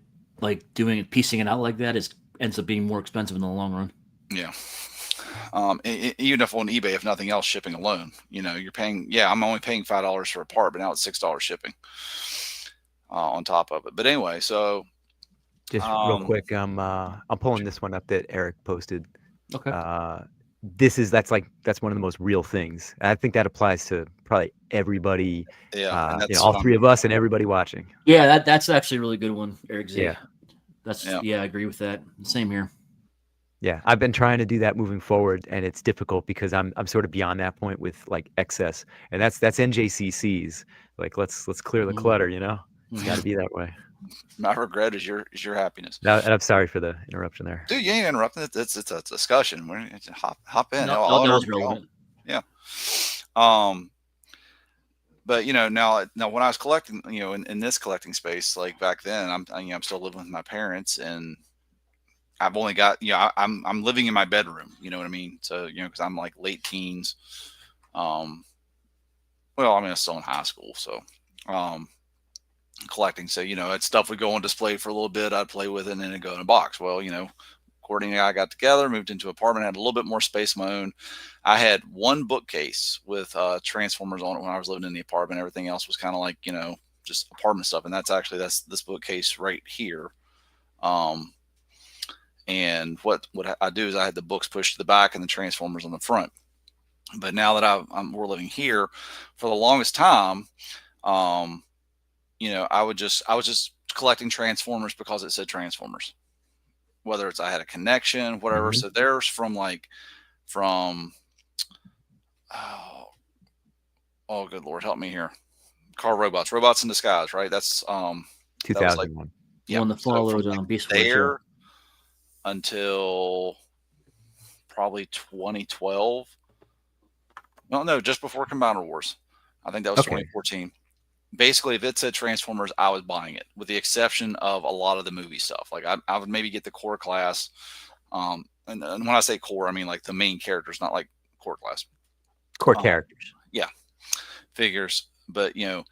piecing it out like that ends up being more expensive in the long run.
Yeah. Even if on eBay, if nothing else, shipping alone, you're paying. Yeah, I'm only paying $5 for a part, but now it's $6 shipping on top of it. But anyway, so
just real quick, I'm pulling this one up that Eric posted.
Okay.
That's one of the most real things. I think that applies to probably everybody.
Yeah,
all three of us and everybody watching.
Yeah, that's actually a really good one, Eric Z.
Yeah,
I agree with that. Same here.
Yeah, I've been trying to do that moving forward, and it's difficult because I'm sort of beyond that point with like excess, and that's NJCCs. Like let's clear the clutter, It's got to be that way.
My regret is your happiness.
No, and I'm sorry for the interruption there.
Dude, you ain't interrupting. It's a discussion. We're hop in.
No, that was relevant.
Yeah. But now when I was collecting, in this collecting space, like back then, I'm still living with my parents, and I've only got I'm living in my bedroom. You know what I mean? So because I'm like late teens. Well, I'm still in high school, so collecting. So that stuff would go on display for a little bit. I'd play with it, and then it'd go in a box. Well, Courtney and I got together, moved into an apartment, had a little bit more space of my own. I had one bookcase with Transformers on it when I was living in the apartment. Everything else was kind of like just apartment stuff. And that's this bookcase right here. And what I do is I had the books pushed to the back and the Transformers on the front. But now that we're living here, for the longest time, you know, I was just collecting Transformers because it said Transformers, whether it's I had a connection, whatever. So there's from oh good Lord, help me here. Car Robots in Disguise, right? That's
2001.
One that followed Beast Wars
there until probably 2012. No, just before Combiner Wars. I think that was 2014. Basically, if it said Transformers, I was buying it, with the exception of a lot of the movie stuff. Like I would maybe get the core class. And when I say core, I mean like the main characters, not like core class.
Core characters.
Yeah. Figures. But, you know,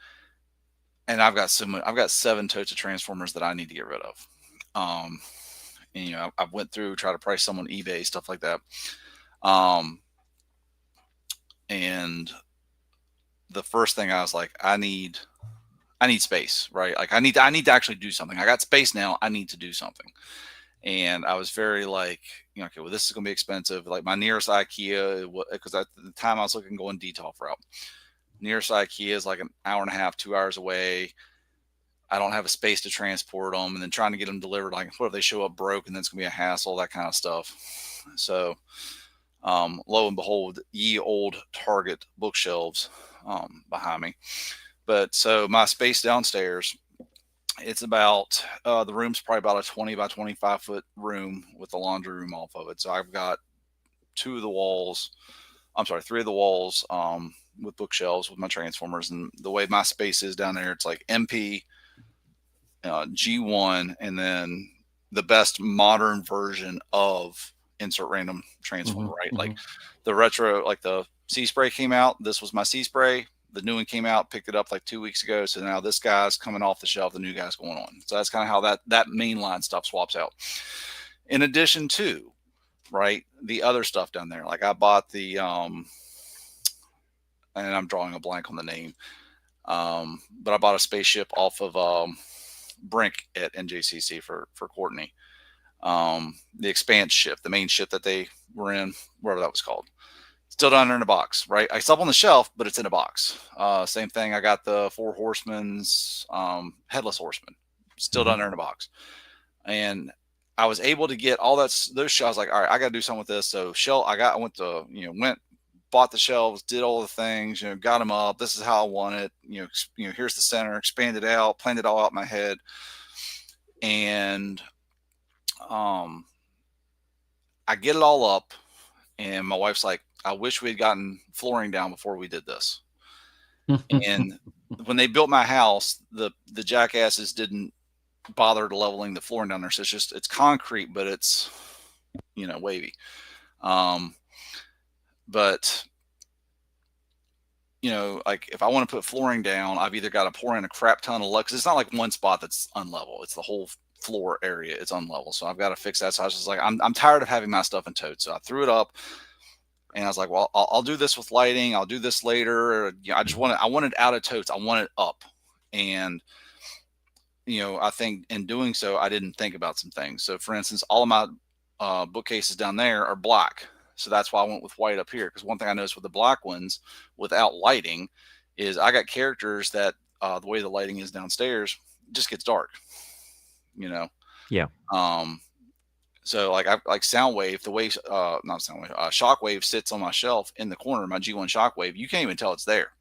and I've got 7 totes of Transformers that I need to get rid of. And, you know, I went through, try to price some on eBay, stuff like that. And the first thing I was like, I need space, right? Like I need to actually do something. I got space now. I need to do something. And I was very like, you know, okay, well, this is going to be expensive. Like my nearest IKEA, because at the time I was looking going detail route. Nearest IKEA is like an hour and a half, 2 hours away. I don't have a space to transport them, and then trying to get them delivered. Like, what if they show up broke, and then it's gonna be a hassle, that kind of stuff. So, lo and behold, ye old Target bookshelves behind me. But so my space downstairs, it's about the room's probably about a 20 by 25 foot room with the laundry room off of it. So I've got 3 of the walls with bookshelves with my Transformers. And the way my space is down there, it's like MP, G1, and then the best modern version of insert random Transformer, right? Like the retro, like the Sea Spray came out. This was my Sea Spray. The new one came out, picked it up like 2 weeks ago. So now this guy's coming off the shelf. The new guy's going on. So that's kind of how that mainline stuff swaps out. In addition to, right, the other stuff down there. Like I bought the, and I'm drawing a blank on the name, but I bought a spaceship off of Brink at NJCC for Courtney. The Expanse ship, the main ship that they were in, whatever that was called. Still down there in a box, right? I still up on the shelf, but it's in a box. Same thing. I got the 4 Horsemen's Headless Horseman, still down there in a box. And I was able to get all those shelves. I was like, all right, I got to do something with this. So bought the shelves, did all the things, got them up. This is how I want it. Here's the center, expanded out, planned it all out in my head. And I get it all up, and my wife's like, I wish we had gotten flooring down before we did this. And when they built my house, the jackasses didn't bother leveling the flooring down there. So it's concrete, but it's, wavy. But, like if I want to put flooring down, I've either got to pour in a crap ton of luck, because it's not like one spot that's unlevel. It's the whole floor area. It's unlevel. So I've got to fix that. So I was just like, I'm tired of having my stuff in totes. So I threw it up, and I was like, well, I'll do this with lighting. I'll do this later. I wanted out of totes. I want it up. And, I think in doing so, I didn't think about some things. So for instance, all of my bookcases down there are black. So that's why I went with white up here. Because one thing I noticed with the black ones without lighting is I got characters that the way the lighting is downstairs, it just gets dark, Yeah. So like Soundwave, the way not Soundwave, Shockwave sits on my shelf in the corner, my G1 Shockwave, you can't even tell it's there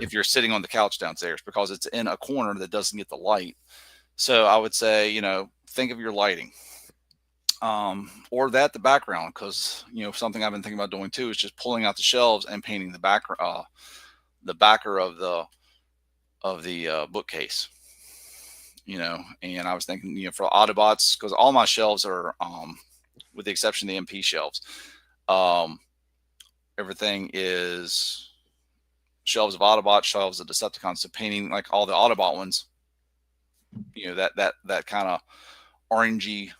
if you're sitting on the couch downstairs, because it's in a corner that doesn't get the light. So I would say, think of your lighting. Or the background, because something I've been thinking about doing too is just pulling out the shelves and painting the backer of the bookcase. And I was thinking, for Autobots, because all my shelves are, with the exception of the MP shelves, everything is shelves of Autobots, shelves of Decepticons. So painting like all the Autobot ones, that kind of orangey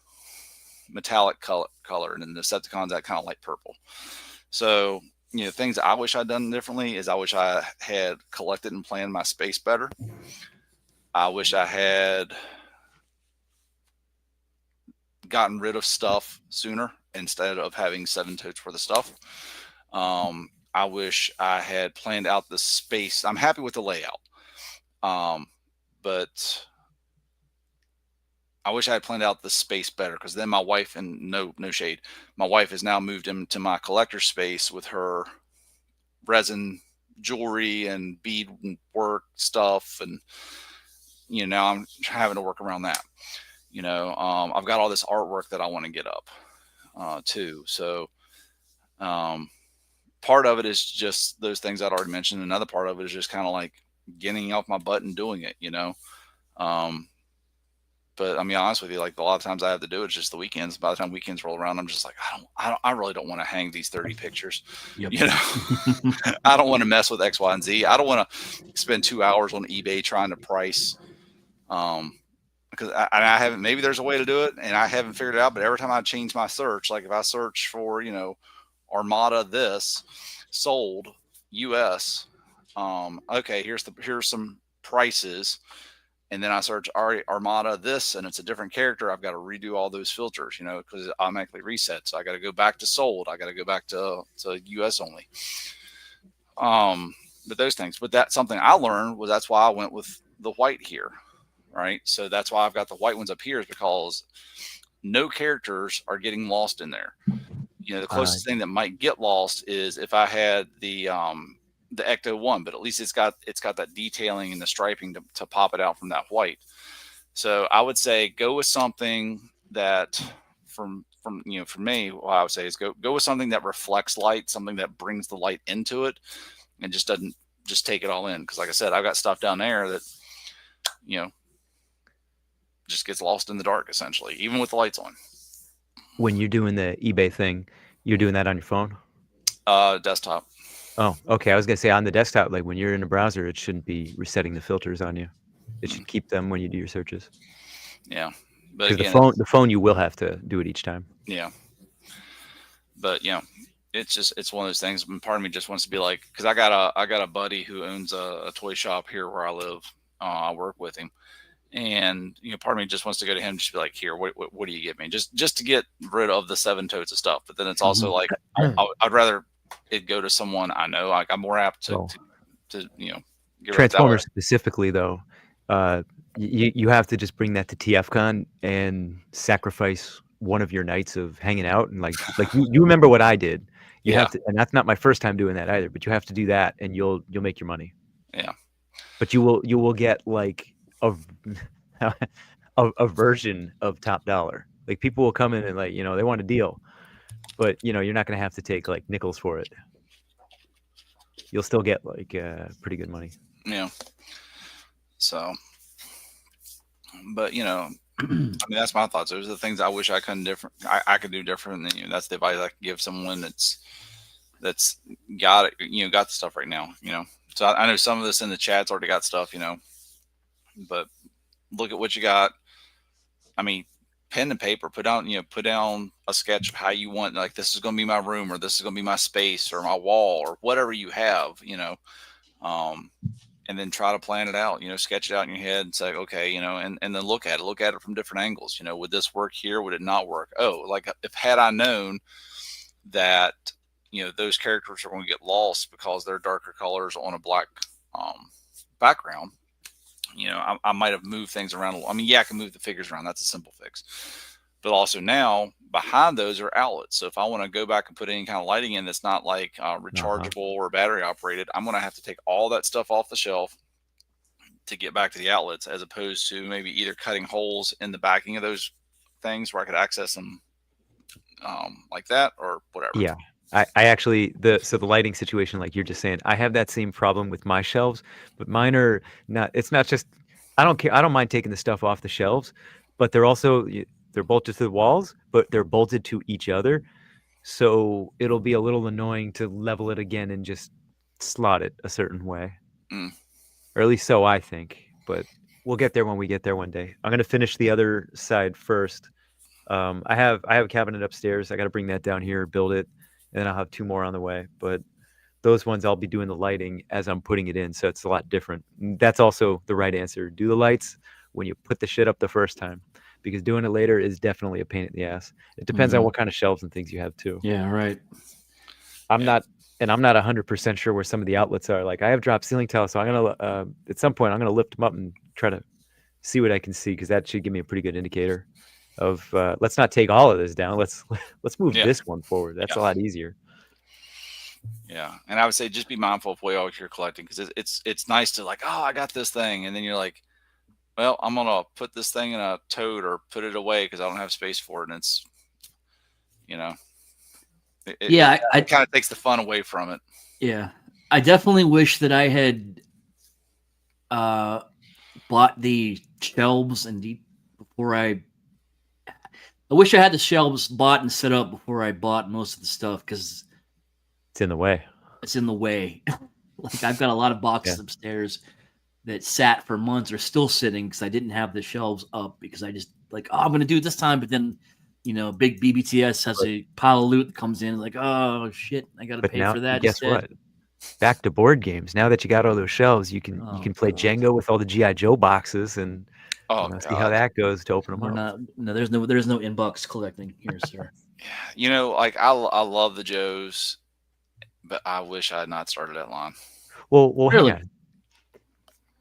metallic color, and then the Decepticons that kind of light purple. So things I wish I'd done differently is I wish I had collected and planned my space better. I wish I had gotten rid of stuff sooner instead of having 7 totes worth of stuff. I wish I had planned out the space. I'm happy with the layout. But I wish I had planned out the space better, because then my wife, and no shade, my wife has now moved into my collector space with her resin jewelry and bead work stuff. And, now I'm having to work around that. I've got all this artwork that I want to get up too. So part of it is just those things I'd already mentioned. Another part of it is just kind of like getting off my butt and doing it, but I mean, honest with you, like a lot of times I have to do it just the weekends. By the time weekends roll around, I'm just like, I really don't want to hang these 30 pictures. Yep. I don't want to mess with X, Y, and Z. I don't want to spend 2 hours on eBay trying to price, because I haven't, maybe there's a way to do it and I haven't figured it out, but every time I change my search, like if I search for, Armada, this sold US, okay, here's some prices. And then I search Armada this, and it's a different character. I've got to redo all those filters, because it automatically resets. So I got to go back to sold. I got to go back to US only. But those things. But that's something I learned was that's why I went with the white here, right? So that's why I've got the white ones up here, is because no characters are getting lost in there. The closest thing that might get lost is if I had the Ecto 1, but at least it's got that detailing and the striping to pop it out from that white. So I would say go with something that for me, what I would say is go with something that reflects light, something that brings the light into it and just doesn't just take it all in. Because like I said, I've got stuff down there that, just gets lost in the dark, essentially, even with the lights on.
When you're doing the eBay thing, you're doing that on your phone?
Desktop.
Oh, okay. I was gonna say on the desktop, like when you're in a browser, it shouldn't be resetting the filters on you. It should keep them when you do your searches.
Yeah, but
again, the phone, you will have to do it each time.
Yeah, but it's one of those things. Part of me just wants to be like, because I got a buddy who owns a toy shop here where I live. I work with him, and part of me just wants to go to him and just be like, here, what do you get me? Just to get rid of the 7 totes of stuff. But then it's also like I'd rather it go to someone I know. Like I'm more apt to get
Transformers specifically though. You have to just bring that to TFCon and sacrifice one of your nights of hanging out, and like you remember what I did. You have to, and that's not my first time doing that either. But you have to do that, and you'll make your money.
Yeah.
But you will get like a version of top dollar. Like people will come in and like they want a deal, but you're not going to have to take like nickels for it. You'll still get like pretty good money.
Yeah. So, but I mean, that's my thoughts. Those are the things I wish I could do different. And that's the advice I could give someone that's got it, got the stuff right now. So I know some of this in the chat's already got stuff, but look at what you got. I mean, pen and paper, put down a sketch of how you want, like, this is going to be my room, or this is going to be my space, or my wall, or whatever you have, and then try to plan it out, sketch it out in your head and say, okay, and then look at it from different angles. Would this work here? Would it not work? Oh, like had I known that, those characters are going to get lost because they're darker colors on a black background, I might have moved things around. I mean, I can move the figures around. That's a simple fix. But also now behind those are outlets. So if I want to go back and put any kind of lighting in that's not like rechargeable or battery operated, I'm going to have to take all that stuff off the shelf to get back to the outlets, as opposed to maybe either cutting holes in the backing of those things where I could access them like that or whatever.
Yeah. I actually, the lighting situation, like you're just saying, I have that same problem with my shelves, but mine are not, it's not just, I don't care. I don't mind taking the stuff off the shelves, but they're bolted to the walls, but they're bolted to each other. So it'll be a little annoying to level it again and just slot it a certain way. Or at least so I think, but we'll get there when we get there one day. I'm going to finish the other side first. I have a cabinet upstairs. I got to bring that down here, build it. And then I'll have 2 more on the way. But those ones I'll be doing the lighting as I'm putting it in, so it's a lot different. That's also the right answer. Do the lights when you put the shit up the first time, because doing it later is definitely a pain in the ass. It depends on what kind of shelves and things you have too.
Yeah, right.
I'm not 100% sure where some of the outlets are. Like I have drop ceiling tiles, so I'm gonna at some point I'm gonna lift them up and try to see what I can see, because that should give me a pretty good indicator of let's not take all of this down. Let's move this one forward. That's a lot easier.
Yeah, and I would say just be mindful of what you're collecting, because it's nice to like, oh, I got this thing, and then you're like, well, I'm gonna put this thing in a tote or put it away because I don't have space for it, and it's, you know, it kind of takes the fun away from it.
Yeah, I definitely wish that I had bought the shelves before I wish I had the shelves bought and set up before I bought most of the stuff, because
it's in the way.
It's in the way. Like I've got a lot of boxes upstairs that sat for months or still sitting because I didn't have the shelves up, because I just like, oh, I'm going to do it this time. But then, big BBTS has a pile of loot that comes in, like, oh shit, I got to pay for that.
Guess what? Back to board games. Now that you got all those shelves, you can play Jenga with all the G.I. Joe boxes and see how that goes to open them up.
There's no inbox collecting here, sir.
Yeah, like I love the Joes, but I wish I had not started that line.
Well, really?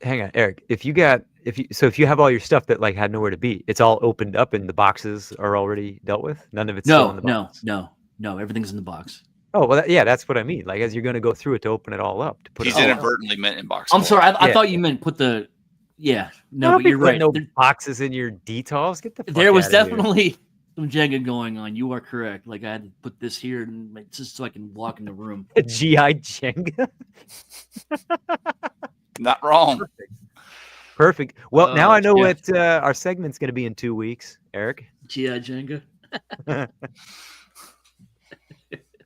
Hang on, Eric. If you have all your stuff that like had nowhere to be, it's all opened up and the boxes are already dealt with. None of it's still in the box.
No, everything's in the box.
Oh well, that's what I mean. Like as you're going to go through it to open it all up. To put
He's inadvertently meant in box.
I'm sorry. I thought you meant put the. Yeah, no, but you're right.
No boxes in your details. Get the. Fuck
there was
out
definitely some Jenga going on. You are correct. Like I had to put this here and just so I can walk in the room.
A GI Jenga.
Not wrong.
Perfect. Well, now I know what our segment's going to be in 2 weeks, Eric.
GI Jenga.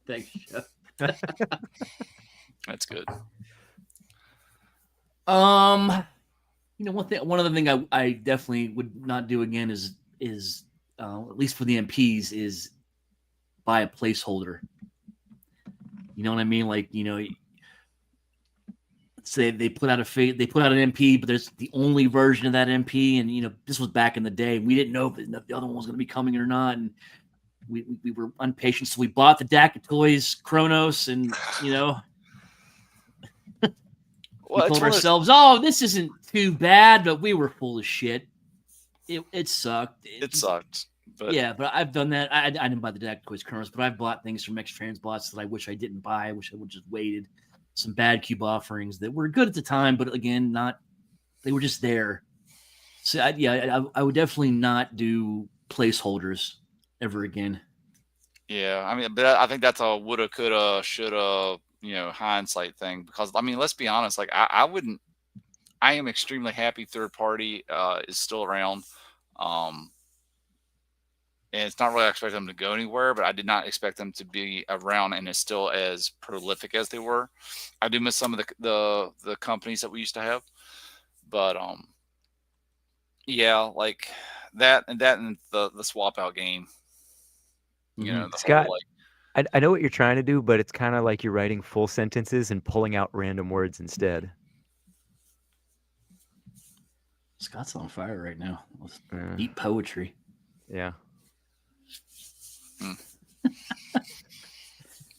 Thanks, Jeff.
That's good.
One other thing I definitely would not do again is at least for the MPs is buy a placeholder. You know what I mean? Like, say they put out an MP, but there's the only version of that MP, and this was back in the day. We didn't know if the other one was going to be coming or not, and we were impatient, so we bought the Daka Toys Kronos, and we told ourselves, "Oh, this isn't too bad," but we were full of shit. It sucked.
It sucked. But
but I've done that. I didn't buy the Daka Toys Kronos, but I've bought things from X-Transbots that I wish I didn't buy. I wish I would just waited. Some bad cube offerings that were good at the time, but again, they were just there. So I would definitely not do placeholders ever again.
Yeah, I mean, but I think that's a woulda, coulda, shoulda, hindsight thing, because I mean, let's be honest, like I am extremely happy third party is still around. And it's not really I expect them to go anywhere, but I did not expect them to be around and is still as prolific as they were. I do miss some of the companies that we used to have, but like that and the swap out game.
Scott, I know what you're trying to do, but it's kind of like you're writing full sentences and pulling out random words instead.
Scott's on fire right now. Deep poetry.
Yeah.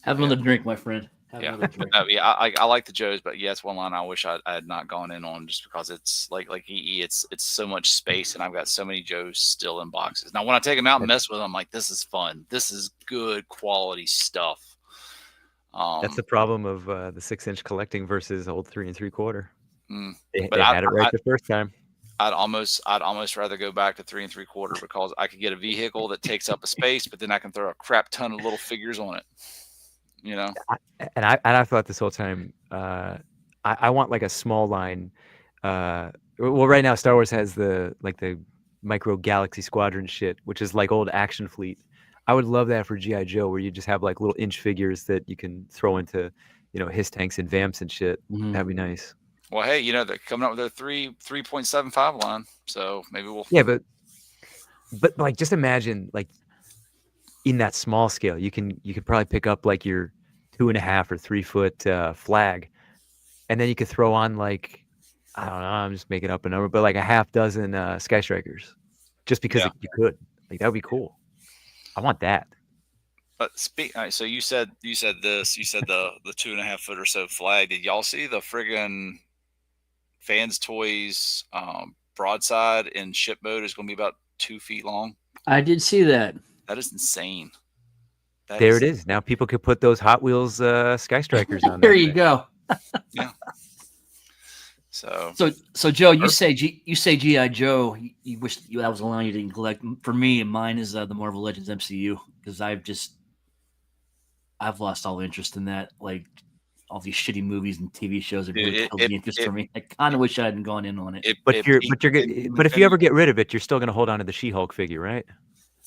Have another drink, my friend. Another drink.
I like the Joes, but yes, one line I wish I had not gone in on, just because it's like EE, it's so much space, and I've got so many Joes still in boxes. Now, when I take them out and mess with them, I'm like, this is fun. This is good quality stuff.
That's the problem of the 6-inch collecting versus old 3 3/4. They
but
had it right the first time.
I'd almost rather go back to 3 3/4, because I could get a vehicle that takes up a space, but then I can throw a crap ton of little figures on it.
I thought this whole time, I want like a small line. Well, right now Star Wars has the micro Galaxy Squadron shit, which is like old Action Fleet. I would love that for G.I. Joe, where you just have like little inch figures that you can throw into, his tanks and vamps and shit. Mm-hmm. That'd be nice.
Well, hey, they're coming up with their 3.75 line, so maybe we'll.
Yeah, but like, just imagine, like, in that small scale, you could probably pick up like your 2.5 or 3 foot flag, and then you could throw on like, I don't know, I'm just making up a number, but like a half dozen Sky Strikers, just because you could. Like that would be cool. I want that.
But so you said this. You said the 2.5 foot or so flag. Did y'all see the friggin' Fans Toys broadside in ship mode is going to be about 2 feet long?
I did see that.
That is insane.
There it is. Now people could put those Hot Wheels Sky Strikers on
there. You go.
Yeah. So
Joe, you say GI Joe. You wish that was allowing you to collect. For me, mine is the Marvel Legends MCU, because I've lost all interest in that. Like all these shitty movies and TV shows have really killed the interest for me. I kind of wish I hadn't gone in on it.
But if you ever get rid of it, you're still going to hold on to the She-Hulk figure, right?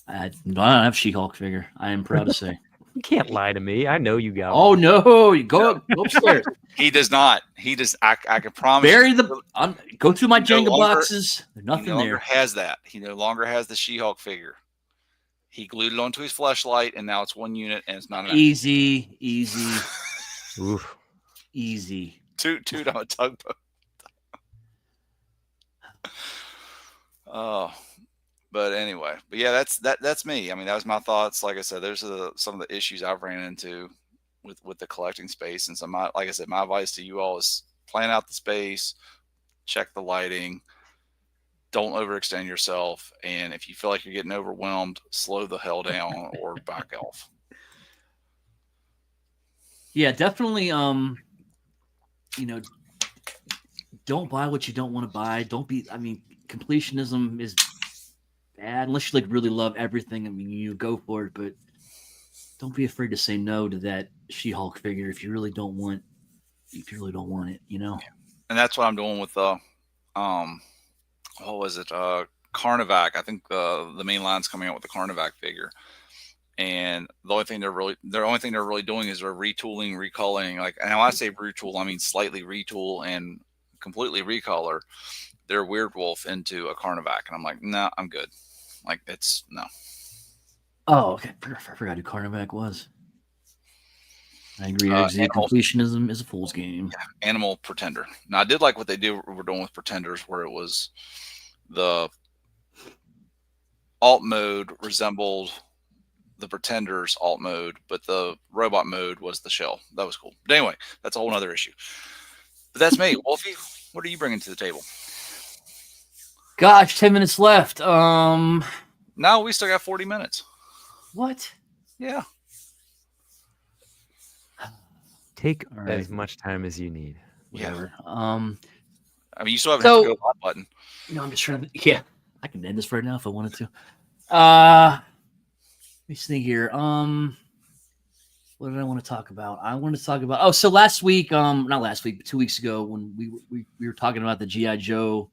I don't have She-Hulk figure. I am proud to say.
You can't lie to me. I know you got
one. Oh no! You go upstairs.
He does not. He does. I can promise.
Go through my Jenga boxes. There's nothing there.
He no longer has that. He no longer has the She-Hulk figure. He glued it onto his fleshlight, and now it's one unit, and it's not enough.
Easy.
Oof.
Easy.
Toot on a tugboat. Oh. But anyway, yeah, that's me. I mean, that was my thoughts. Like I said, those are some of the issues I've ran into with the collecting space. And so like I said, my advice to you all is plan out the space, check the lighting, don't overextend yourself. And if you feel like you're getting overwhelmed, slow the hell down or back off.
Yeah, definitely. Don't buy what you don't want to buy. Completionism is bad unless you really love everything. I mean, you go for it, but don't be afraid to say no to that She-Hulk figure if you really don't want it,
Yeah. And that's what I'm doing with the what was it? Carnivac. I think the main line's coming out with the Carnivac figure. And the only thing they're really doing is they're retooling, reculling. Like, and when I say retool, I mean slightly retool and completely recolor their Weird Wolf into a Carnivac. And I'm like, no, I'm good. Like, it's no.
Oh, okay. I forgot who Carnivac was. I agree. Completionism is a fool's game.
Yeah, Animal Pretender. Now, I did like what they were doing with Pretenders, where it was the alt mode resembled the Pretenders alt mode, but the robot mode was the shell. That was cool. But anyway, that's a whole other issue. But that's me. Wolfie, what are you bringing to the table?
Gosh, 10 minutes left.
No, we still got 40 minutes.
What?
Yeah.
Take as much time as you need.
Whatever.
Yeah. I mean, you still haven't hit the go live button.
No, I'm just trying to. Yeah, I can end this right now if I wanted to. Let me see here. What did I want to talk about? I wanted to talk about. So last week, not last week, but 2 weeks ago, when we were talking about the GI Joe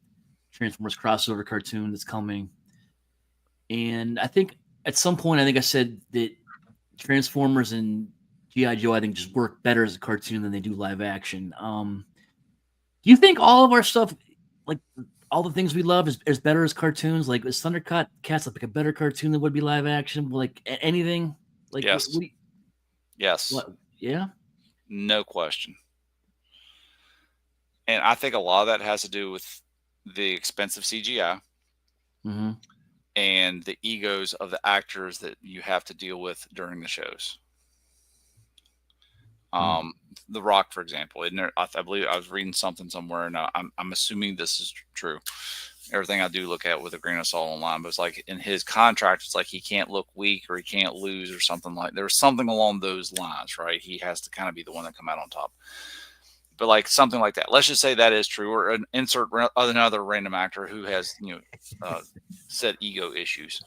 Transformers crossover cartoon that's coming, and I think at some point I said that Transformers and GI Joe just work better as a cartoon than they do live action. Do you think all of our stuff, like all the things we love, is better as cartoons? Like, is Thundercats like a better cartoon than would be live action? Like anything? Like,
yes. Yes.
What? Yeah.
No question. And I think a lot of that has to do with the expensive CGI and the egos of the actors that you have to deal with during the shows. The Rock, for example, isn't there? I believe I was reading something somewhere, and I'm assuming this is true. Everything I do look at with a grain of salt online, but it's like in his contract, it's like he can't look weak or he can't lose or something like. There's something along those lines, right? He has to kind of be the one that come out on top. But like something like that. Let's just say that is true, or insert another random actor who has said ego issues.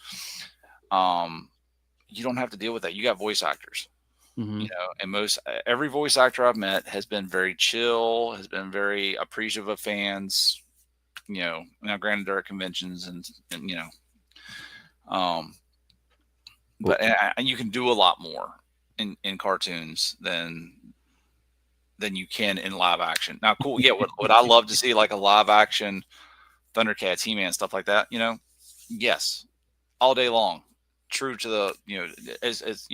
You don't have to deal with that. You got voice actors. And every voice actor I've met has been very chill, has been very appreciative of fans. Now granted there are conventions and but you can do a lot more in cartoons than you can in live action. Now, cool. Yeah. Would I love to see like a live action Thundercats, He-Man, stuff like that? Yes, all day long. True to the, as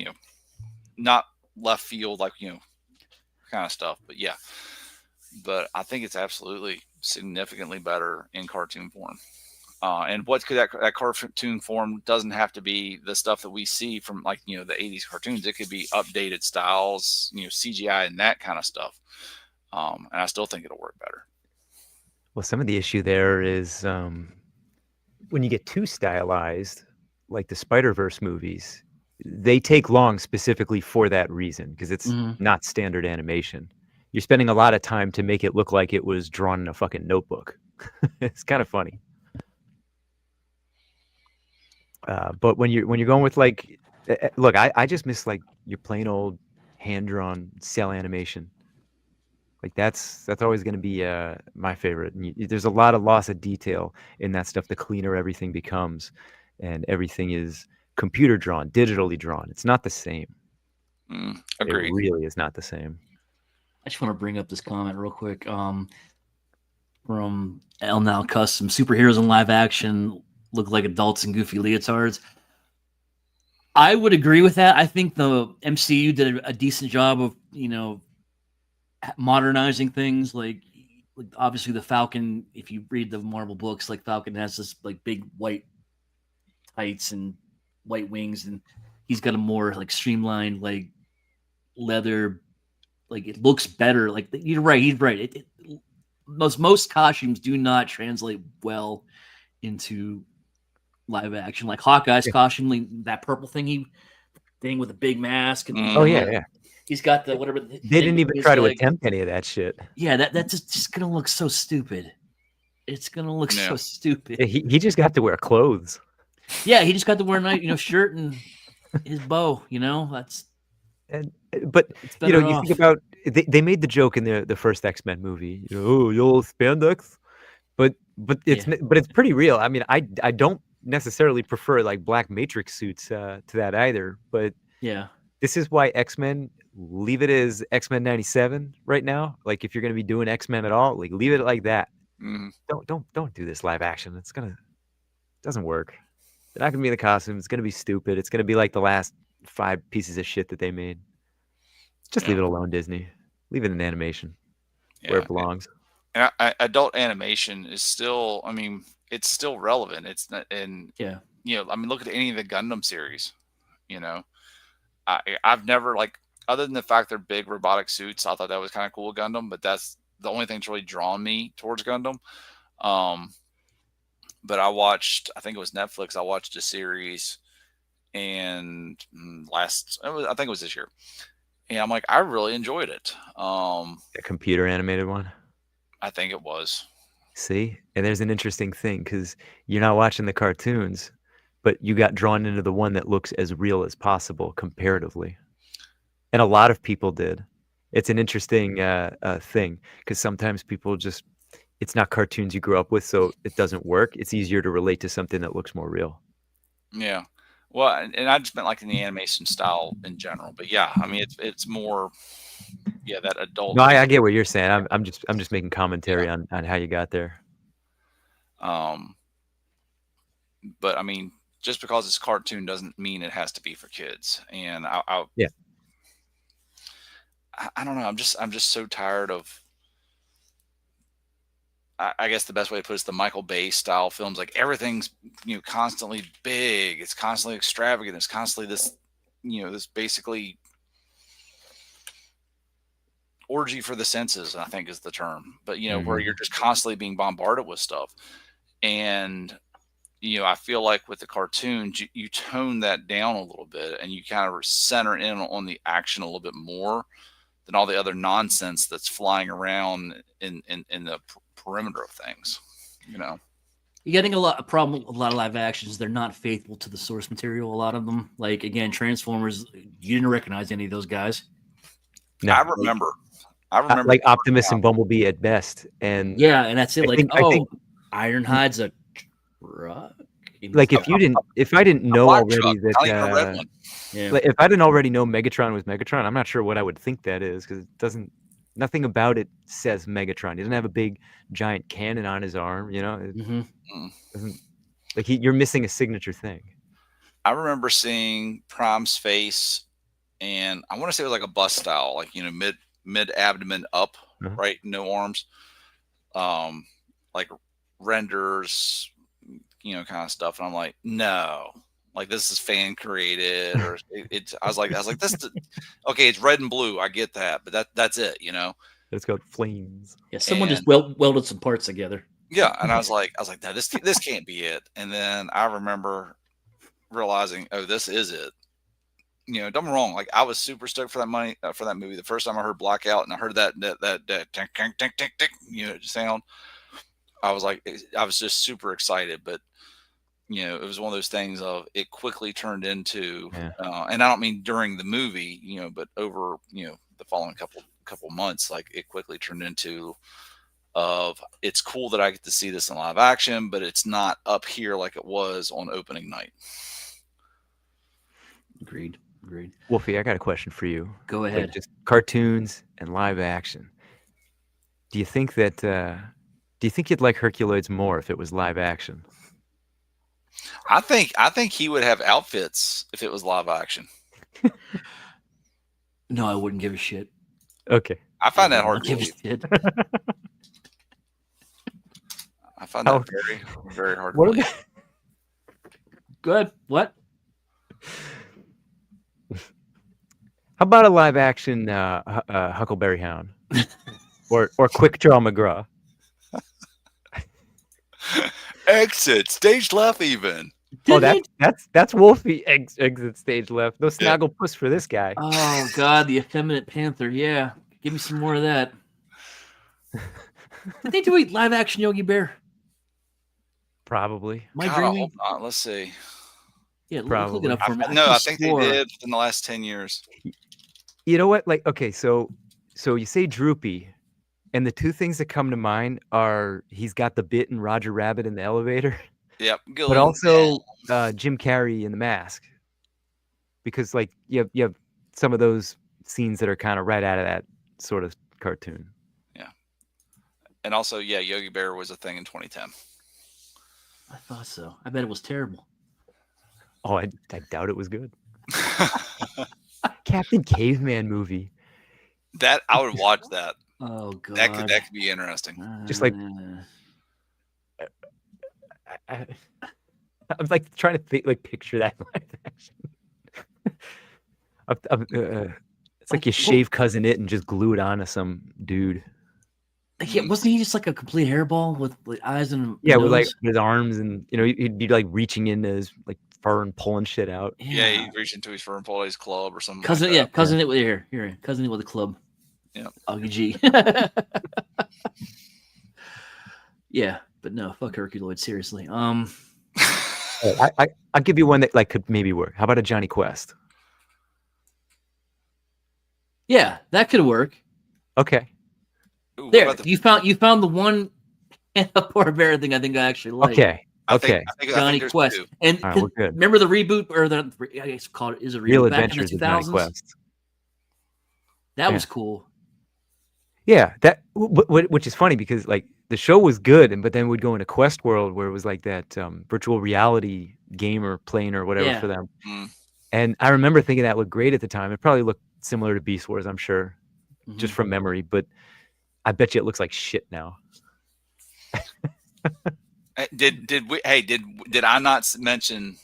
not left field, like, kind of stuff. But yeah, but I think it's absolutely significantly better in cartoon form. And what could that cartoon form doesn't have to be the stuff that we see from, like, the 80s cartoons. It could be updated styles, CGI and that kind of stuff. And I still think it'll work better.
Well, some of the issue there is when you get too stylized, like the Spider-Verse movies, they take long specifically for that reason, because it's not standard animation. You're spending a lot of time to make it look like it was drawn in a fucking notebook. It's kind of funny. But when you're going with, like, look, I just miss, like, your plain old hand-drawn cell animation. Like, that's always going to be my favorite. And there's a lot of loss of detail in that stuff. The cleaner everything becomes, and everything is computer drawn, digitally drawn. It's not the same.
Agreed.
It really is not the same.
I just want to bring up this comment real quick. From L Now Custom, superheroes in live action look like adults in goofy leotards. I would agree with that. I think the MCU did a decent job of, modernizing things. Like obviously the Falcon, if you read the Marvel books, like Falcon has this like big white tights and white wings, and he's got a more like streamlined like leather, like it looks better. Like you're right, he's right. Most costumes do not translate well into live action. Like Hawkeye's costume, like that purple thing with a big mask. And,
yeah.
He's got the whatever.
They didn't even try to attempt any of that shit.
Yeah, that's just gonna look so stupid. It's gonna look so stupid.
Yeah, he just got to wear clothes.
Yeah, he just got to wear a nice, shirt and his bow. That's.
But you think about they made the joke in the first X-Men movie. You'll spandex, but it's pretty real. I mean, I don't necessarily prefer like black Matrix suits to that either. But
yeah,
this is why X-Men, leave it as X-Men 97 right now. Like if you're gonna be doing X-Men at all, like leave it like that. Don't do this live action. Doesn't work. They're not gonna be in the costume. It's gonna be stupid. It's gonna be like the last 5 pieces of shit that they made. Just leave it alone, Disney. Leave it in animation where it belongs.
And adult animation is still, I mean, it's still relevant. It's not, and I mean, look at any of the Gundam series. I've never, like, other than the fact they're big robotic suits, I thought that was kind of cool, Gundam. But that's the only thing that's really drawn me towards Gundam. But I think it was Netflix. I watched a series, and I think it was this year. And I'm like, I really enjoyed it.
A computer animated one?
I think it was.
See? And there's an interesting thing, because you're not watching the cartoons, but you got drawn into the one that looks as real as possible comparatively. And a lot of people did. It's an interesting thing, because sometimes people just, it's not cartoons you grew up with, so it doesn't work. It's easier to relate to something that looks more real.
Yeah. Well, and I just meant like in the animation style in general, but yeah, I mean it's more, that adult.
No, I get what you're saying. I'm just making commentary on how you got there.
But I mean, just because it's cartoon doesn't mean it has to be for kids. And I don't know. I'm just so tired of. I guess the best way to put it is the Michael Bay style films. Like everything's, constantly big. It's constantly extravagant. It's constantly this, this basically orgy for the senses, I think is the term. But, where you're just constantly being bombarded with stuff. And, I feel like with the cartoons, you tone that down a little bit and you kind of center in on the action a little bit more than all the other nonsense that's flying around in the perimeter of things. You're
getting a problem with a lot of live actions. They're not faithful to the source material. A lot of them, like again, Transformers, you didn't recognize any of those guys.
No.
I remember
like Optimus and Bumblebee at best. And
and that's it. I think Ironhide's a truck.
Like if I didn't know already that, like if I didn't already know Megatron was Megatron, I'm not sure what I would think that is, because nothing about it says Megatron. He doesn't have a big giant cannon on his arm, doesn't, like you're missing a signature thing.
I remember seeing Prime's face and I want to say it was like a bust style, like mid abdomen up, right? No arms, like renders, kind of stuff. And I'm like, no, like this is fan created, or I was like, this. Okay, it's red and blue. I get that, but that's it.
It's got flames.
Yeah, someone just welded some parts together.
Yeah, and I was like, no, this can't be it. And then I remember realizing, oh, this is it. Don't get me wrong. Like I was super stoked for that movie. The first time I heard Blackout and I heard that tink, tink, tink, tink, tink, sound, I was just super excited. But it was one of those things of it quickly turned into, and I don't mean during the movie, but over the following couple months, like it quickly turned into of it's cool that I get to see this in live action, but it's not up here like it was on opening night.
Agreed.
Wolfie, I got a question for you.
Go ahead.
Like just cartoons and live action. Do you think you'd like Herculoids more if it was live action?
I think he would have outfits if it was live action.
No, I wouldn't give a shit.
Okay.
I find that hard to
believe.
I find that very, very hard to believe.
Good. What?
How about a live action Huckleberry Hound or Quick Draw McGraw?
Exit stage left even.
That's Wolfie exit stage left. No Snagglepuss for this guy.
Oh God, the effeminate panther. Yeah, give me some more of that. Did they do a live action Yogi Bear?
Probably.
I hope not. Let's see.
Yeah, look it up for me.
I think they did in the last 10 years.
You know what? Like, okay, so you say Droopy, and the two things that come to mind are he's got the bit in Roger Rabbit in the elevator.
Yep.
But also Jim Carrey in The Mask. Because like you have some of those scenes that are kind of right out of that sort of cartoon.
Yeah. And also, Yogi Bear was a thing in 2010.
I thought so. I bet it was terrible.
Oh, I doubt it was good. Captain Caveman movie.
That I would watch that.
Oh God,
that could be interesting.
Just like I'm like trying to picture that live action. It's like you shave Cousin It and just glue it onto some dude.
Yeah, wasn't he just like a complete hairball with like eyes and
with like his arms and he'd be like reaching into his like fur and pulling shit out.
Yeah, he'd reach into his fur and pull out his club or something.
Cousin,
like that.
Cousin It with here, Cousin It with a club.
Yeah,
Augie G. Yeah, but no, fuck Herculoid. Seriously.
I'll give you one that like could maybe work. How about a Johnny Quest?
Yeah, that could work.
Okay.
Ooh, there, you found the one Barbara thing I think I actually like.
Okay.
I think
Johnny Quest.
Two.
And
right, we're good.
Remember the reboot or I guess called it is a reboot
Real
back
Adventures
in the 2000s?
of Johnny Quest.
That was cool.
Yeah, that which is funny because like the show was good, but then we'd go into Quest World where it was like that virtual reality game or plane or whatever for them. And I remember thinking that looked great at the time. It probably looked similar to Beast Wars, I'm sure, just from memory. But I bet you it looks like shit now.
Did I not mention?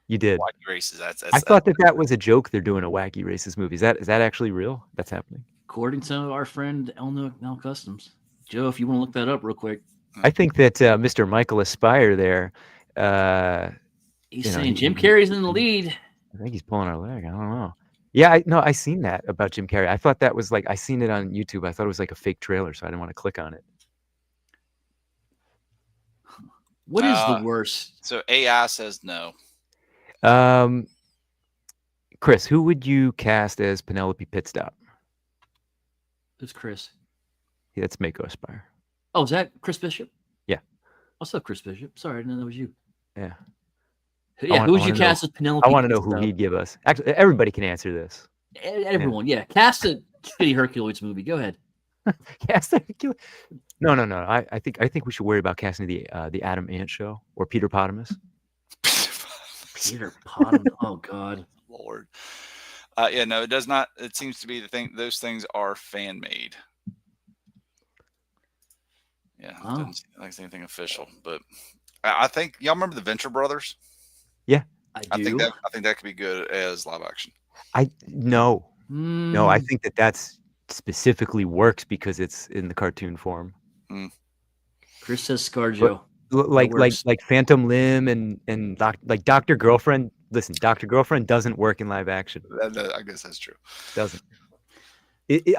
You did.
Wacky Races.
I thought that was a joke. They're doing a Wacky Races movie. Is that actually real? That's happening.
According to our friend Elno Customs. Joe, if you want to look that up real quick.
I think that Mr. Michael Aspire there.
He's saying Jim Carrey's in the lead.
I think he's pulling our leg. I don't know. Yeah, I seen that about Jim Carrey. I thought that was like I seen it on YouTube. I thought it was like a fake trailer, so I didn't want to click on it.
What is the worst?
So AI says no.
Chris, who would you cast as Penelope Pitstop?
Who's Chris?
Yeah, that's Mako Aspire.
Oh, is that Chris Bishop?
Yeah.
What's up, Chris Bishop? Sorry, I didn't know that was you.
Yeah.
Yeah, who would you cast as Penelope?
I want to know who he'd give us. Actually, everybody can answer this.
Everyone, yeah. Cast a shitty Herculoids movie. Go ahead.
Cast a Herculoids. No. I think we should worry about casting the Adam Ant Show or Peter Potamus.
Peter Potamus. Oh God,
Lord. Yeah, no, it does not. It seems to be the thing. Those things are fan made. Yeah, doesn't seem like anything official. But I think y'all remember the Venture Brothers.
Yeah,
I do.
I think that could be good as live action.
No, I think that's specifically works because it's in the cartoon form.
Chris says ScarJo.
Like Phantom Limb and like Dr. Girlfriend. Listen, Dr. Girlfriend doesn't work in live action.
I guess that's true.
Doesn't.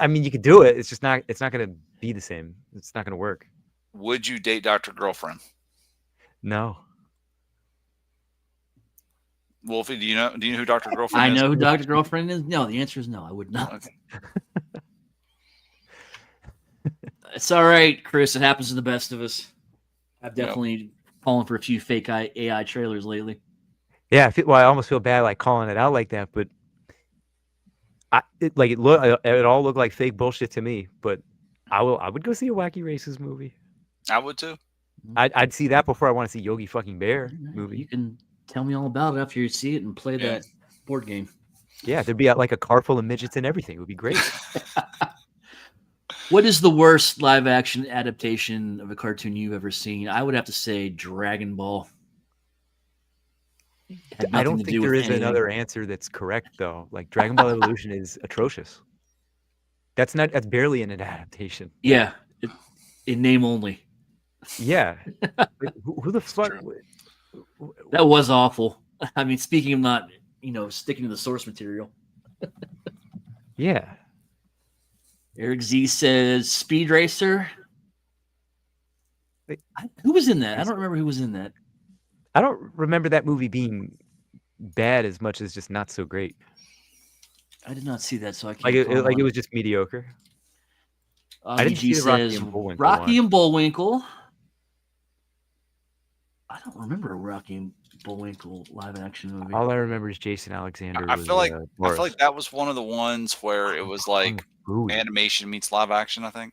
I mean, you could do it. It's just not. It's not going to be the same. It's not going to work.
Would you date Dr. Girlfriend?
No.
Wolfie, do you know who Dr. Girlfriend is?
I know who Dr. Girlfriend is. No, the answer is no. I would not.
Okay.
It's all right, Chris. It happens to the best of us. I've definitely fallen for a few fake AI trailers lately.
Yeah, I almost feel bad like calling it out like that, but it all looked like fake bullshit to me. But I would go see a Wacky Races movie.
I would too.
I'd see that before I want to see Yogi fucking Bear movie.
You can tell me all about it after you see it and play that board game.
Yeah, there'd be like a car full of midgets and everything. It would be great.
What is the worst live action adaptation of a cartoon you've ever seen? I would have to say Dragon Ball.
I don't think there is another answer that's correct though. Like Dragon Ball Evolution is atrocious. That's barely an adaptation.
Yeah, in name only.
Yeah. Who the fuck?
That was awful. I mean, speaking of not, sticking to the source material.
Yeah.
Eric Z says Speed Racer. Who was in that? I don't remember who was in that.
I don't remember that movie being bad as much as just not so great.
I did not see that, so I can't.
It was just mediocre. I didn't see
Rocky and Bullwinkle. I don't remember a Rocky and Bullwinkle live action movie.
All I remember is Jason Alexander.
I feel like that was one of the ones where it was like animation meets live action. I think.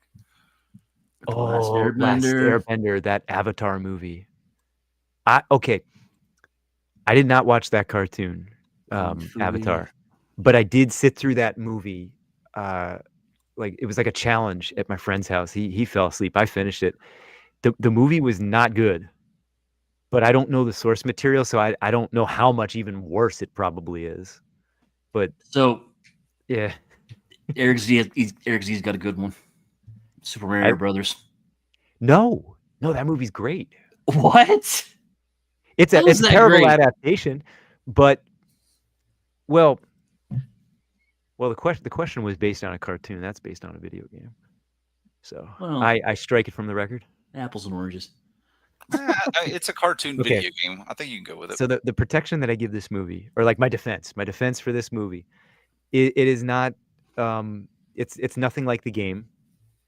Last Airbender, that Avatar movie. I did not watch that cartoon, Avatar, but I did sit through that movie. Like it was like a challenge at my friend's house. He fell asleep. I finished it. The movie was not good, but I don't know the source material, so I don't know how much even worse it probably is. But yeah,
Eric Z's got a good one. Super Mario Brothers.
No, that movie's great.
What?
It's a terrible adaptation, but the question was based on a cartoon. That's based on a video game. So I strike it from the record.
Apples and oranges.
It's a cartoon video game. I think you can go with it.
So the protection that I give this movie, or like my defense for this movie, it is not. It's nothing like the game.